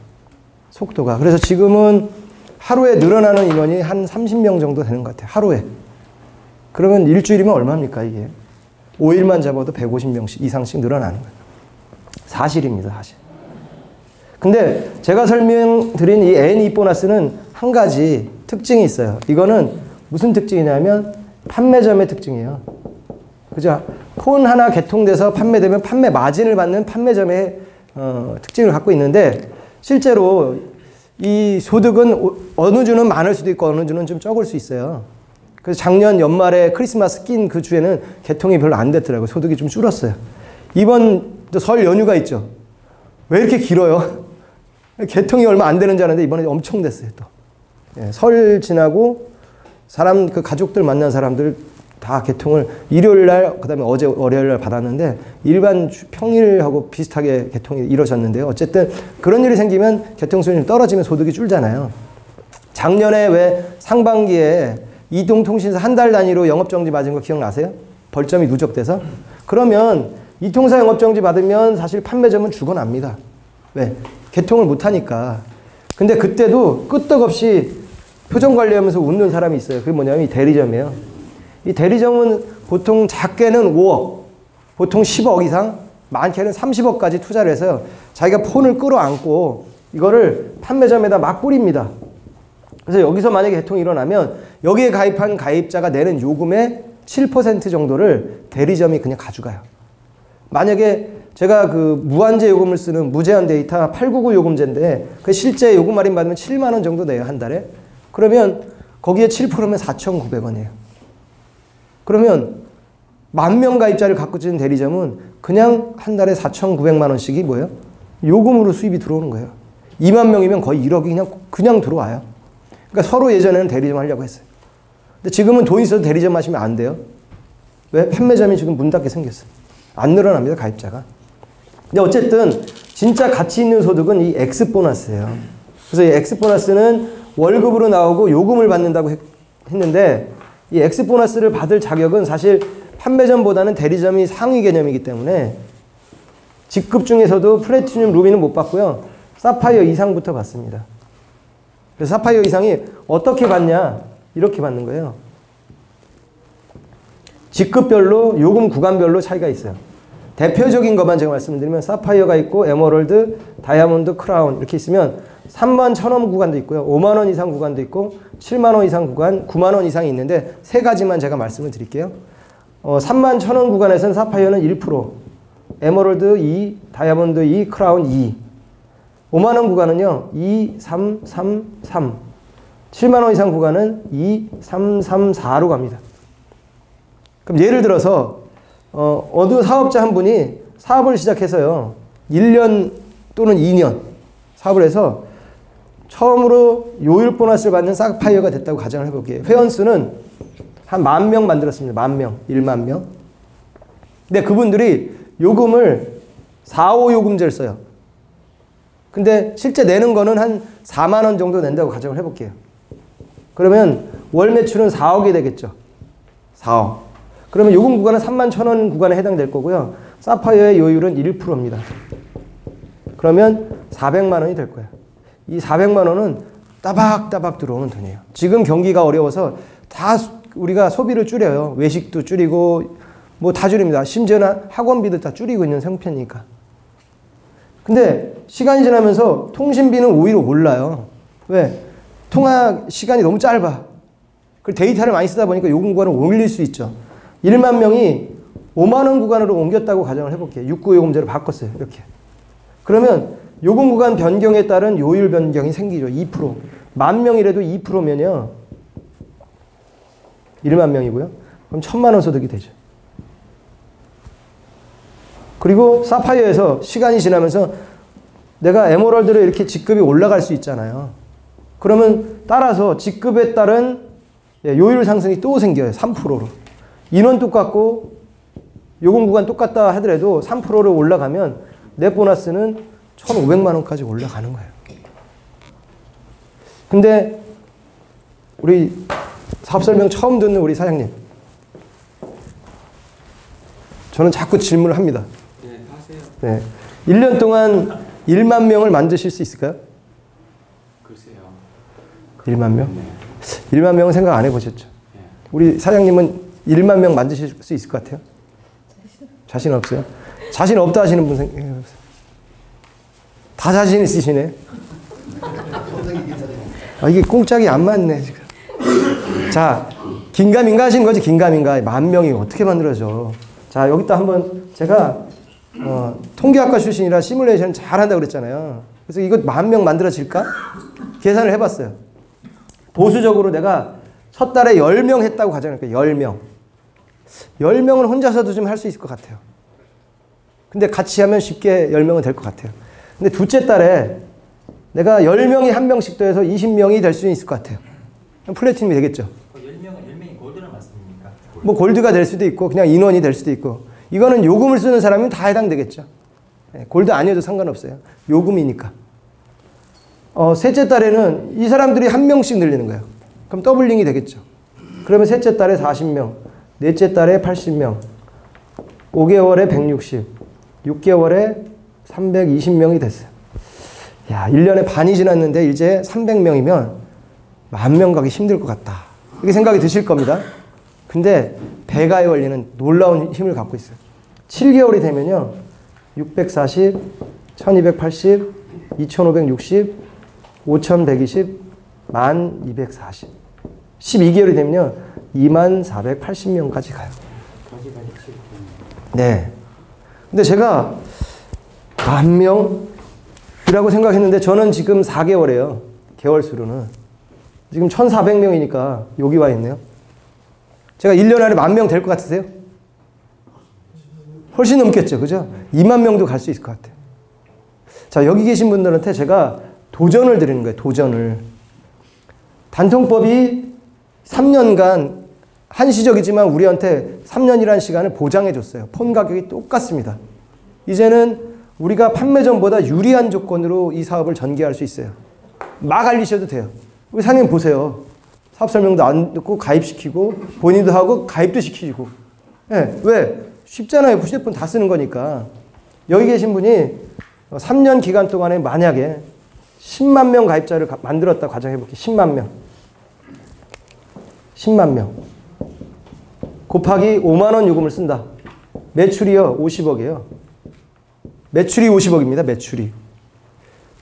속도가. 그래서 지금은 하루에 늘어나는 인원이 한 30명 정도 되는 것 같아요. 하루에. 그러면 일주일이면 얼마입니까 이게? 5일만 잡아도 150명 이상씩 늘어나는 거예요. 사실입니다. 사실. 근데 제가 설명드린 이 N2 보너스는 한 가지 특징이 있어요. 이거는 무슨 특징이냐면 판매점의 특징이에요. 그죠? 폰 하나 개통돼서 판매되면 판매 마진을 받는 판매점의 특징을 갖고 있는데 실제로 이 소득은 어느 주는 많을 수도 있고 어느 주는 좀 적을 수 있어요. 그래서 작년 연말에 크리스마스 낀 그 주에는 개통이 별로 안 됐더라고요. 소득이 좀 줄었어요. 이번 설 연휴가 있죠. 왜 이렇게 길어요? 개통이 얼마 안 되는 줄 알았는데 이번에 엄청 됐어요. 또 예, 설 지나고 그 가족들 만난 사람들 다 개통을 일요일 날 그다음에 어제 월요일 날 받았는데 일반 평일하고 비슷하게 개통이 이루어졌는데요. 어쨌든 그런 일이 생기면 개통 수준이 떨어지면 소득이 줄잖아요. 작년에 왜 상반기에 이동통신사 한 달 단위로 영업정지 맞은 거 기억나세요? 벌점이 누적돼서? 그러면 이통사 영업정지 받으면 사실 판매점은 죽어납니다. 왜? 개통을 못하니까. 근데 그때도 끄떡없이 표정 관리하면서 웃는 사람이 있어요. 그게 뭐냐면 이 대리점이에요. 이 대리점은 보통 작게는 5억, 보통 10억 이상, 많게는 30억까지 투자를 해서 자기가 폰을 끌어안고 이거를 판매점에다 막 뿌립니다. 그래서 여기서 만약에 개통이 일어나면 여기에 가입한 가입자가 내는 요금의 7% 정도를 대리점이 그냥 가져가요. 만약에 제가 그 무한제 요금을 쓰는 무제한 데이터 899 요금제인데 그 실제 요금 할인 받으면 7만 원 정도 내요, 한 달에. 그러면 거기에 7%면 4,900원이에요. 그러면 10,000명 가입자를 갖고 있는 대리점은 그냥 한 달에 4,900만 원씩이 뭐예요? 요금으로 수입이 들어오는 거예요. 2만 명이면 거의 1억이 그냥 들어와요. 그러니까 서로 예전에는 대리점 하려고 했어요. 근데 지금은 돈 있어도 대리점 하시면 안 돼요. 왜? 판매점이 지금 문 닫게 생겼어요. 안 늘어납니다, 가입자가. 근데 어쨌든 진짜 가치 있는 소득은 이 엑스보너스예요. 그래서 이 엑스보너스는 월급으로 나오고 요금을 받는다고 했는데 이 엑스보너스를 받을 자격은 사실 판매점보다는 대리점이 상위 개념이기 때문에 직급 중에서도 플래티늄, 루비는 못 받고요. 사파이어 이상부터 받습니다. 그래서 사파이어 이상이 어떻게 받냐? 이렇게 받는 거예요. 직급별로 요금 구간별로 차이가 있어요. 대표적인 것만 제가 말씀을 드리면 사파이어가 있고 에메랄드, 다이아몬드, 크라운 이렇게 있으면 31,000원 구간도 있고요. 5만 원 이상 구간도 있고 7만 원 이상 구간, 9만 원 이상이 있는데 세 가지만 제가 말씀을 드릴게요. 31,000원 구간에서는 사파이어는 1%, 에메랄드 2, 다이아몬드 2, 크라운 2. 5만 원 구간은요. 2, 3, 3, 3. 7만 원 이상 구간은 2, 3, 3, 4로 갑니다. 그럼 예를 들어서 어느 사업자 한 분이 사업을 시작해서요. 1년 또는 2년 사업을 해서 처음으로 요일 보너스를 받는 사파이어가 됐다고 가정을 해볼게요. 회원수는 한 10,000명 만들었습니다. 10,000명, 10,000명. 근데 그분들이 요금을 4호 요금제를 써요. 근데 실제 내는 거는 한 4만 원 정도 낸다고 가정을 해볼게요. 그러면 월 매출은 4억이 되겠죠. 4억. 그러면 요금 구간은 31,000원 구간에 해당될 거고요. 사파이어의 요율은 1%입니다. 그러면 400만 원이 될 거예요. 이 400만 원은 따박따박 들어오는 돈이에요. 지금 경기가 어려워서 다 우리가 소비를 줄여요. 외식도 줄이고 뭐 다 줄입니다. 심지어는 학원비도 다 줄이고 있는 형편이니까. 근데 시간이 지나면서 통신비는 오히려 올라요. 왜? 통화 시간이 너무 짧아. 그리고 데이터를 많이 쓰다 보니까 요금 구간을 올릴 수 있죠. 1만 명이 5만 원 구간으로 옮겼다고 가정을 해볼게요. 69 요금제로 바꿨어요. 이렇게. 그러면 요금 구간 변경에 따른 요율 변경이 생기죠. 2%. 10,000명이라도 2%면요. 1만 명이고요. 그럼 1,000만 원 소득이 되죠. 그리고 사파이어에서 시간이 지나면서 내가 에메랄드로 이렇게 직급이 올라갈 수 있잖아요. 그러면 따라서 직급에 따른 요율 상승이 또 생겨요. 3%로. 인원 똑같고 요금 구간 똑같다 하더라도 3%로 올라가면 넷 보너스는 1,500만 원까지 올라가는 거예요. 근데 우리 사업 설명 처음 듣는 우리 사장님, 저는 자꾸 질문을 합니다. 네, 하세요. 네. 1년 동안 1만 명을 만드실 수 있을까요? 글쎄요. 1만 명? 네. 1만 명은 생각 안 해보셨죠? 네. 우리 사장님은 1만 명 만드실 수 있을 것 같아요? 자신 없어요? 자신 없다 하시는 분 생각해보세요. 다 자신 있으시네. 이게 꽁짝이 안 맞네, 지금. 자, 긴가민가 하신 거지, 긴가민가. 10,000명이 어떻게 만들어져. 자, 여기다 한번 제가 통계학과 출신이라 시뮬레이션 잘한다고 그랬잖아요. 그래서 이거 10,000명 만들어질까? 계산을 해봤어요. 보수적으로 내가 첫 달에 10명 했다고 가정할게요. 10명. 10명은 혼자서도 좀 할 수 있을 것 같아요. 근데 같이 하면 쉽게 10명은 될 것 같아요. 근데 둘째 달에 내가 10명이 한 명씩 더해서 20명이 될 수 있을 것 같아요. 플래티넘이 되겠죠. 10명이 골드는 맞습니까? 뭐 골드가 될 수도 있고 그냥 인원이 될 수도 있고 이거는 요금을 쓰는 사람은 다 해당되겠죠. 골드 아니어도 상관없어요. 요금이니까. 셋째 달에는 이 사람들이 한 명씩 늘리는 거예요. 그럼 더블링이 되겠죠. 그러면 셋째 달에 40명, 넷째 달에 80명, 5개월에 160, 6개월에 320명이 됐어요. 야, 1년에 반이 지났는데 이제 300명이면 10,000명 가기 힘들 것 같다. 이렇게 생각이 드실 겁니다. 근데 배가의 원리는 놀라운 힘을 갖고 있어요. 7개월이 되면요. 640, 1280, 2560, 5120, 1240. 12개월이 되면요. 2480명까지 가요. 네. 근데 제가 10,000명이라고 생각했는데 저는 지금 4개월이에요. 개월 수로는. 지금 1,400명이니까 여기 와 있네요. 제가 1년 안에 10,000명 될 것 같으세요? 훨씬 넘겠죠. 그죠? 20,000명도 갈 수 있을 것 같아요. 자, 여기 계신 분들한테 제가 도전을 드리는 거예요. 도전을. 단통법이 3년간 한시적이지만 우리한테 3년이라는 시간을 보장해 줬어요. 폰 가격이 똑같습니다. 이제는 우리가 판매전보다 유리한 조건으로 이 사업을 전개할 수 있어요. 막 알리셔도 돼요. 우리 사장님 보세요. 사업 설명도 안 듣고 가입시키고 본인도 하고 가입도 시키고. 네, 왜? 쉽잖아요. 휴대폰 다 쓰는 거니까. 여기 계신 분이 3년 기간 동안에 만약에 10만 명 가입자를 만들었다 가정해 볼게요. 10만 명. 10만 명. 곱하기 5만 원 요금을 쓴다. 매출이요. 50억이에요. 매출이 50억입니다. 매출이.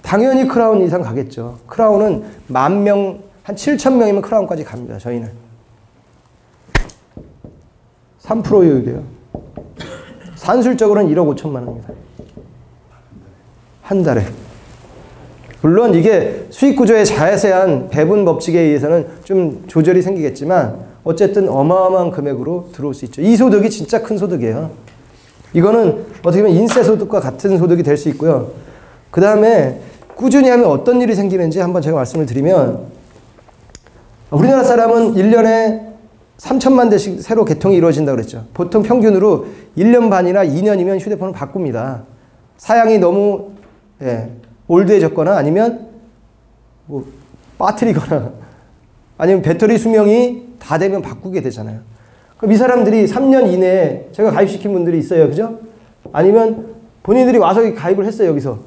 당연히 크라운 이상 가겠죠. 크라운은 10,000명, 한 7,000명이면 크라운까지 갑니다. 저희는. 3% 요율이에요. 산술적으로는 1억 5천만 원입니다. 한 달에. 물론 이게 수익구조의 자세한 배분 법칙에 의해서는 좀 조절이 생기겠지만 어쨌든 어마어마한 금액으로 들어올 수 있죠. 이 소득이 진짜 큰 소득이에요. 이거는 어떻게 보면 인세소득과 같은 소득이 될 수 있고요. 그 다음에 꾸준히 하면 어떤 일이 생기는지 한번 제가 말씀을 드리면 우리나라 사람은 1년에 3천만 대씩 새로 개통이 이루어진다고 그랬죠. 보통 평균으로 1년 반이나 2년이면 휴대폰을 바꿉니다. 사양이 너무 올드해졌거나 아니면 뭐 빠뜨리거나 아니면 배터리 수명이 다 되면 바꾸게 되잖아요. 그럼 이 사람들이 3년 이내에 제가 가입시킨 분들이 있어요. 그죠? 아니면 본인들이 와서 가입을 했어요. 여기서.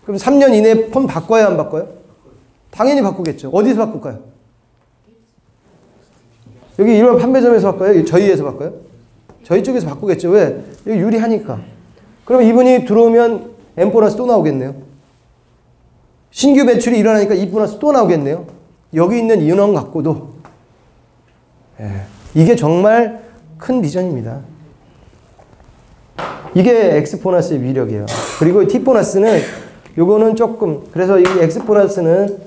그럼 3년 이내에 폰 바꿔야 안 바꿔요? 당연히 바꾸겠죠. 어디서 바꿀까요? 여기 일반 판매점에서 바꿔요? 저희에서 바꿔요? 저희 쪽에서 바꾸겠죠. 왜? 여기 유리하니까. 그럼 이분이 들어오면 M 보너스 또 나오겠네요. 신규 매출이 일어나니까 E 보너스 또 나오겠네요. 여기 있는 인원 갖고도 이게 정말 큰 비전입니다. 이게 X 보너스의 위력이에요. 그리고 T 보너스는 요거는 조금 그래서 이 X 보너스는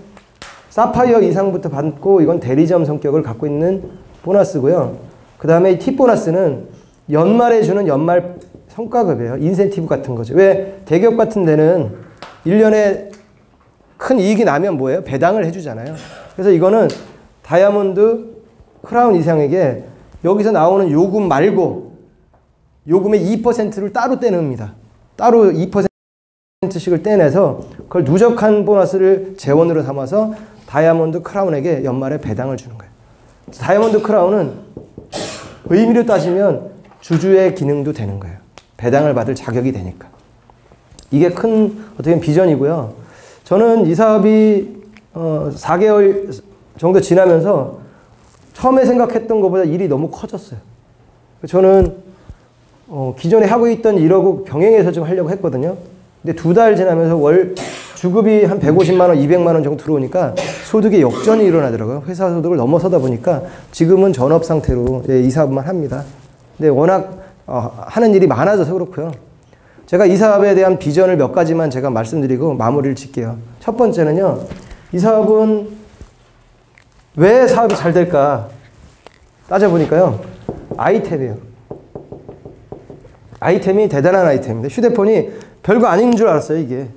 사파이어 이상부터 받고 이건 대리점 성격을 갖고 있는 보너스고요. 그 다음에 T 보너스는 연말에 주는 연말 성과급이에요. 인센티브 같은 거죠. 왜 대기업 같은 데는 1년에 큰 이익이 나면 뭐예요? 배당을 해주잖아요. 그래서 이거는 다이아몬드 크라운 이상에게 여기서 나오는 요금 말고 요금의 2%를 따로 떼냅니다. 따로 2%씩을 떼내서 그걸 누적한 보너스를 재원으로 삼아서 다이아몬드 크라운에게 연말에 배당을 주는 거예요. 다이아몬드 크라운은 의미로 따지면 주주의 기능도 되는 거예요. 배당을 받을 자격이 되니까. 이게 큰 어떻게 보면 비전이고요. 저는 이 사업이 4개월 정도 지나면서 처음에 생각했던 것보다 일이 너무 커졌어요. 저는 기존에 하고 있던 일하고 병행해서 좀 하려고 했거든요. 근데 2달 지나면서 월 주급이 한 150만 원, 200만 원 정도 들어오니까 소득의 역전이 일어나더라고요. 회사 소득을 넘어서다 보니까 지금은 전업 상태로 이 사업만 합니다. 근데 워낙 하는 일이 많아져서 그렇고요. 제가 이 사업에 대한 비전을 몇 가지만 제가 말씀드리고 마무리를 짓게요. 첫 번째는요. 이 사업은 왜 사업이 잘 될까 따져보니까요. 아이템이에요. 아이템이 대단한 아이템인데 휴대폰이 별거 아닌 줄 알았어요. 이게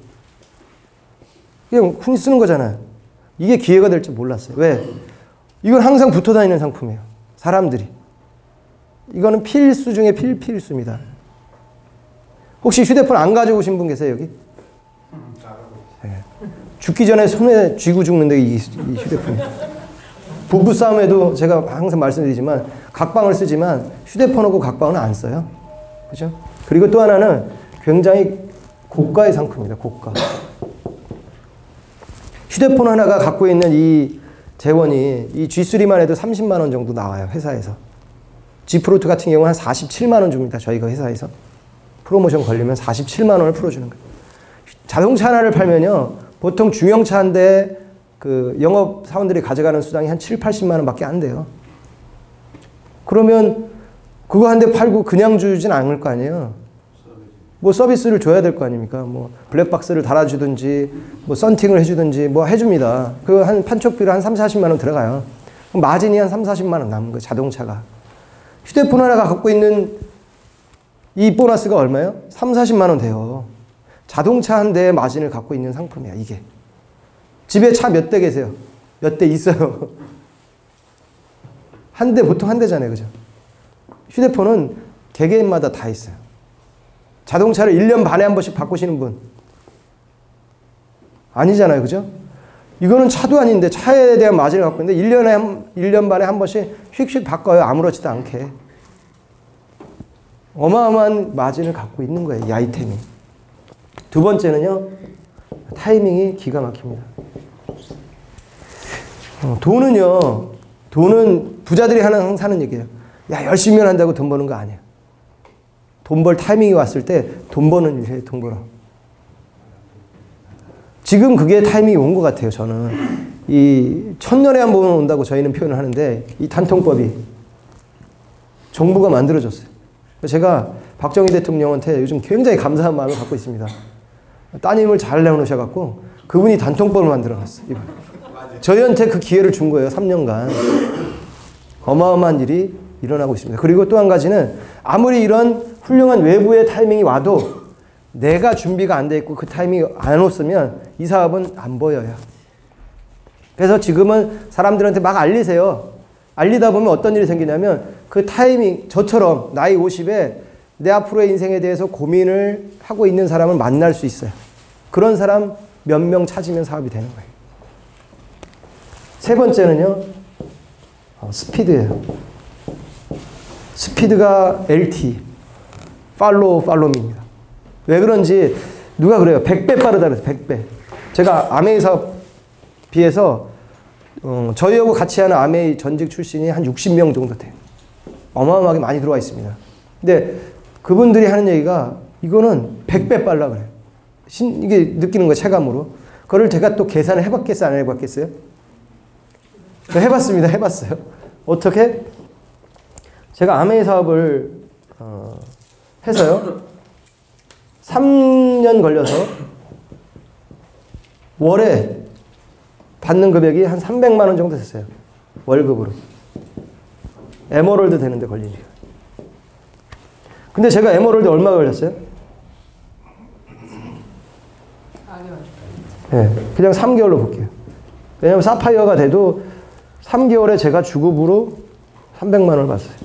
그냥 흔히 쓰는 거잖아요. 이게 기회가 될 줄 몰랐어요. 왜? 이건 항상 붙어 다니는 상품이에요. 사람들이. 이거는 필수 중에 필수입니다. 혹시 휴대폰 안 가져오신 분 계세요, 여기? 네. 죽기 전에 손에 쥐고 죽는데 이 휴대폰이. 부부 싸움에도 제가 항상 말씀드리지만 각방을 쓰지만 휴대폰하고 각방은 안 써요. 그죠? 그리고 또 하나는 굉장히 고가의 상품입니다. 고가. 휴대폰 하나가 갖고 있는 이 재원이 이 G3만 해도 30만 원 정도 나와요. 회사에서. G 프로트 같은 경우는 한 47만 원 줍니다. 저희가 회사에서. 프로모션 걸리면 47만 원을 풀어주는 거예요. 자동차 하나를 팔면요. 보통 중형차 한 대 그 영업 사원들이 가져가는 수당이 한 7, 80만 원밖에 안 돼요. 그러면 그거 한 대 팔고 그냥 주진 않을 거 아니에요. 뭐 서비스를 줘야 될 거 아닙니까? 뭐 블랙박스를 달아주든지 뭐 썬팅을 해주든지 뭐 해줍니다. 그 한 판촉비로 한 3, 40만 원 들어가요. 그럼 마진이 한 3, 40만 원 남은 거예요. 자동차가. 휴대폰 하나가 갖고 있는 이 보너스가 얼마예요? 3, 40만 원 돼요. 자동차 한 대의 마진을 갖고 있는 상품이야, 이게. 집에 차 몇 대 계세요? 몇 대 있어요. 한 대, 보통 한 대잖아요. 그죠? 휴대폰은 개개인마다 다 있어요. 자동차를 1년 반에 한 번씩 바꾸시는 분. 아니잖아요. 그죠? 이거는 차도 아닌데 차에 대한 마진을 갖고 있는데 1년 반에 한 번씩 휙휙 바꿔요. 아무렇지도 않게. 어마어마한 마진을 갖고 있는 거예요. 이 아이템이. 두 번째는요. 타이밍이 기가 막힙니다. 돈은 부자들이 항상 사는 얘기예요. 야, 열심히 한다고 돈 버는 거 아니야. 돈 벌 타이밍이 왔을 때 돈 버는 일 해, 돈 벌어. 지금 그게 타이밍이 온 것 같아요, 저는. 이 천년에 한 번 온다고 저희는 표현을 하는데 이 단통법이 정부가 만들어줬어요. 제가 박정희 대통령한테 요즘 굉장히 감사한 마음을 갖고 있습니다. 따님을 잘 내어놓으셔갖고 그분이 단통법을 만들어놨어요. 저희한테 그 기회를 준 거예요. 3년간. 어마어마한 일이 일어나고 있습니다. 그리고 또 한 가지는 아무리 이런 훌륭한 외부의 타이밍이 와도 내가 준비가 안 돼 있고 그 타이밍이 안 왔으면 이 사업은 안 보여요. 그래서 지금은 사람들한테 막 알리세요. 알리다 보면 어떤 일이 생기냐면 그 타이밍, 저처럼 나이 50에 내 앞으로의 인생에 대해서 고민을 하고 있는 사람을 만날 수 있어요. 그런 사람 몇 명 찾으면 사업이 되는 거예요. 세 번째는요. 스피드예요. 스피드가 LT, 팔로우미입니다. 왜 그런지 누가 그래요? 100배 빠르다 그래서 100배. 제가 아메이 사업 비해서 저희하고 같이 하는 아메이 전직 출신이 한 60명 정도 돼요. 어마어마하게 많이 들어와 있습니다. 근데 그분들이 하는 얘기가 이거는 100배 빨라 그래요. 이게 느끼는 거예요, 체감으로. 그걸 제가 또 계산을 해봤겠어요, 안 해봤겠어요? 해봤습니다. 해봤어요. 어떻게? 제가 아메이 사업을 해서요. 3년 걸려서 월에 받는 금액이 한 300만 원 정도 됐어요. 월급으로. 에머럴드 되는데 걸린 시간. 근데 제가 에머럴드 얼마 걸렸어요? 네, 그냥 3개월로 볼게요. 왜냐면 사파이어가 돼도 3개월에 제가 주급으로 300만 원을 받았어요.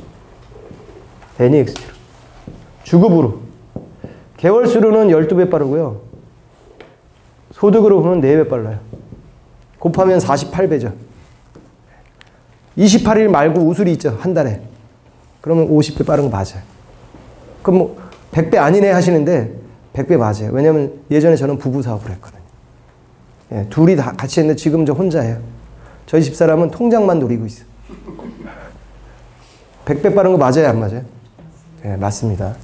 NEXT로. 주급으로. 개월 수로는 12배 빠르고요. 소득으로 보면 4배 빨라요. 곱하면 48배죠. 28일 말고 우술이 있죠. 한 달에. 그러면 50배 빠른 거 맞아요. 그럼 뭐 100배 아니네 하시는데 100배 맞아요. 왜냐면 예전에 저는 부부 사업을 했거든요. 예, 둘이 다 같이 했는데 지금 저 혼자예요. 저희 집사람은 통장만 노리고 있어요. 100배 빠른 거 맞아요, 안 맞아요? 네, 맞습니다.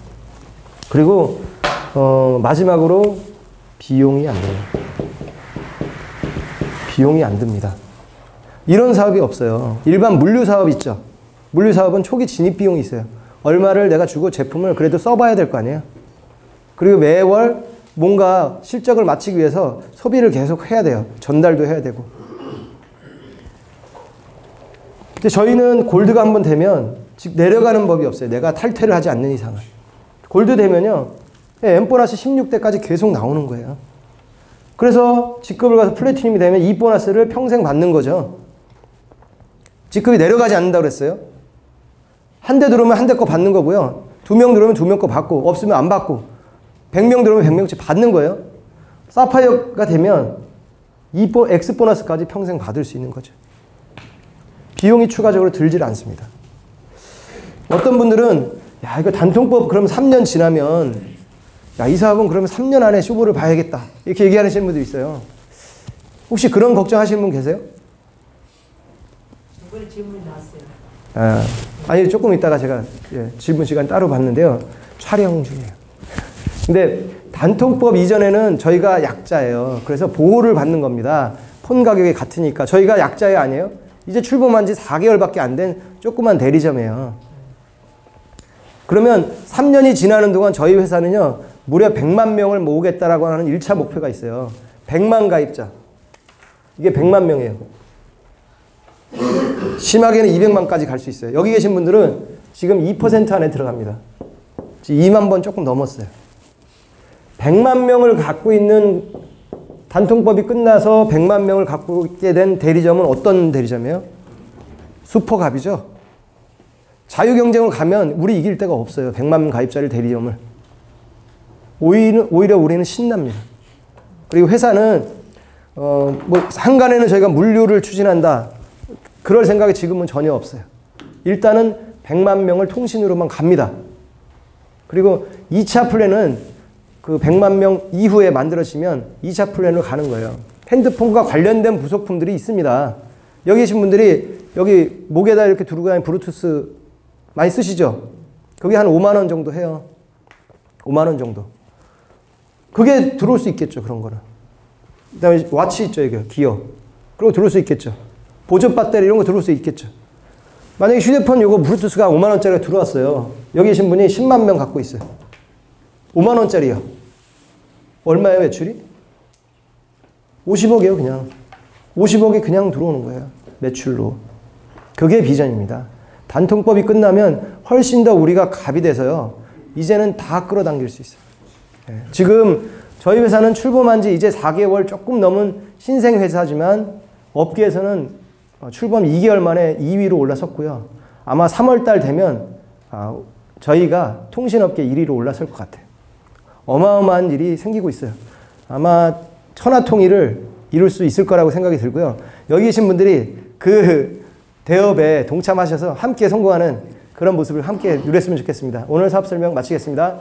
그리고 마지막으로 비용이 안 돼요. 비용이 안 듭니다. 이런 사업이 없어요. 일반 물류 사업 있죠. 물류 사업은 초기 진입 비용이 있어요. 얼마를 내가 주고 제품을 그래도 써봐야 될 거 아니에요. 그리고 매월 뭔가 실적을 마치기 위해서 소비를 계속 해야 돼요. 전달도 해야 되고. 근데 저희는 골드가 한번 되면 즉 내려가는 법이 없어요. 내가 탈퇴를 하지 않는 이상은. 골드 되면요. M 보너스 16대까지 계속 나오는 거예요. 그래서 G급을 가서 플래티넘이 되면 이 보너스를 평생 받는 거죠. G급이 내려가지 않는다고 그랬어요. 한 대 들어오면 한 대 거 받는 거고요. 2명 들어오면 2명 거 받고 없으면 안 받고 100명 들어오면 100명씩 받는 거예요. 사파이어가 되면 X 보너스까지 평생 받을 수 있는 거죠. 비용이 추가적으로 들질 않습니다. 어떤 분들은 야 이거 단통법 그러면 3년 지나면 야 이 사업은 그러면 3년 안에 쇼부를 봐야겠다 이렇게 얘기하시는 분도 있어요. 혹시 그런 걱정하시는 분 계세요? 이번에 질문이 나왔어요. 아니 조금 있다가 제가 질문 시간 따로 봤는데요. 촬영 중이에요. 근데 단통법 이전에는 저희가 약자예요. 그래서 보호를 받는 겁니다. 폰 가격이 같으니까. 저희가 약자예요, 아니에요? 이제 출범한 지 4개월밖에 안 된 조그만 대리점이에요. 그러면 3년이 지나는 동안 저희 회사는요, 무려 100만 명을 모으겠다라고 하는 1차 목표가 있어요. 100만 가입자. 이게 100만 명이에요. 심하게는 200만까지 갈 수 있어요. 여기 계신 분들은 지금 2% 안에 들어갑니다. 2만 번 조금 넘었어요. 100만 명을 갖고 있는 단통법이 끝나서 100만 명을 갖고 있게 된 대리점은 어떤 대리점이에요? 슈퍼갑이죠. 자유경쟁을 가면 우리 이길 데가 없어요. 100만 명 가입자를 대리점을. 오히려 우리는 신납니다. 그리고 회사는 한간에는 저희가 물류를 추진한다. 그럴 생각이 지금은 전혀 없어요. 일단은 100만 명을 통신으로만 갑니다. 그리고 2차 플랜은 그 100만 명 이후에 만들어지면 2차 플랜으로 가는 거예요. 핸드폰과 관련된 부속품들이 있습니다. 여기 계신 분들이 여기 목에다 이렇게 두르고 다니는 브루투스 많이 쓰시죠? 그게 한 5만 원 정도 해요. 5만 원 정도. 그게 들어올 수 있겠죠, 그런 거는. 그 다음에 와치 있죠, 이게 기어. 그런 거 들어올 수 있겠죠. 보조 배터리 이런 거 들어올 수 있겠죠. 만약에 휴대폰 요거 브루투스가 5만 원짜리가 들어왔어요. 여기 계신 분이 10만 명 갖고 있어요. 5만 원짜리요. 얼마예요, 매출이? 50억이에요, 그냥. 50억이 그냥 들어오는 거예요, 매출로. 그게 비전입니다. 단통법이 끝나면 훨씬 더 우리가 갑이 돼서요, 이제는 다 끌어당길 수 있어요. 지금 저희 회사는 출범한 지 이제 4개월 조금 넘은 신생 회사지만 업계에서는 출범 2개월 만에 2위로 올라섰고요. 아마 3월 달 되면 저희가 통신업계 1위로 올라설 것 같아요. 어마어마한 일이 생기고 있어요. 아마 천하통일을 이룰 수 있을 거라고 생각이 들고요. 여기 계신 분들이 그 대업에 동참하셔서 함께 성공하는 그런 모습을 함께 누렸으면 좋겠습니다. 오늘 사업 설명 마치겠습니다.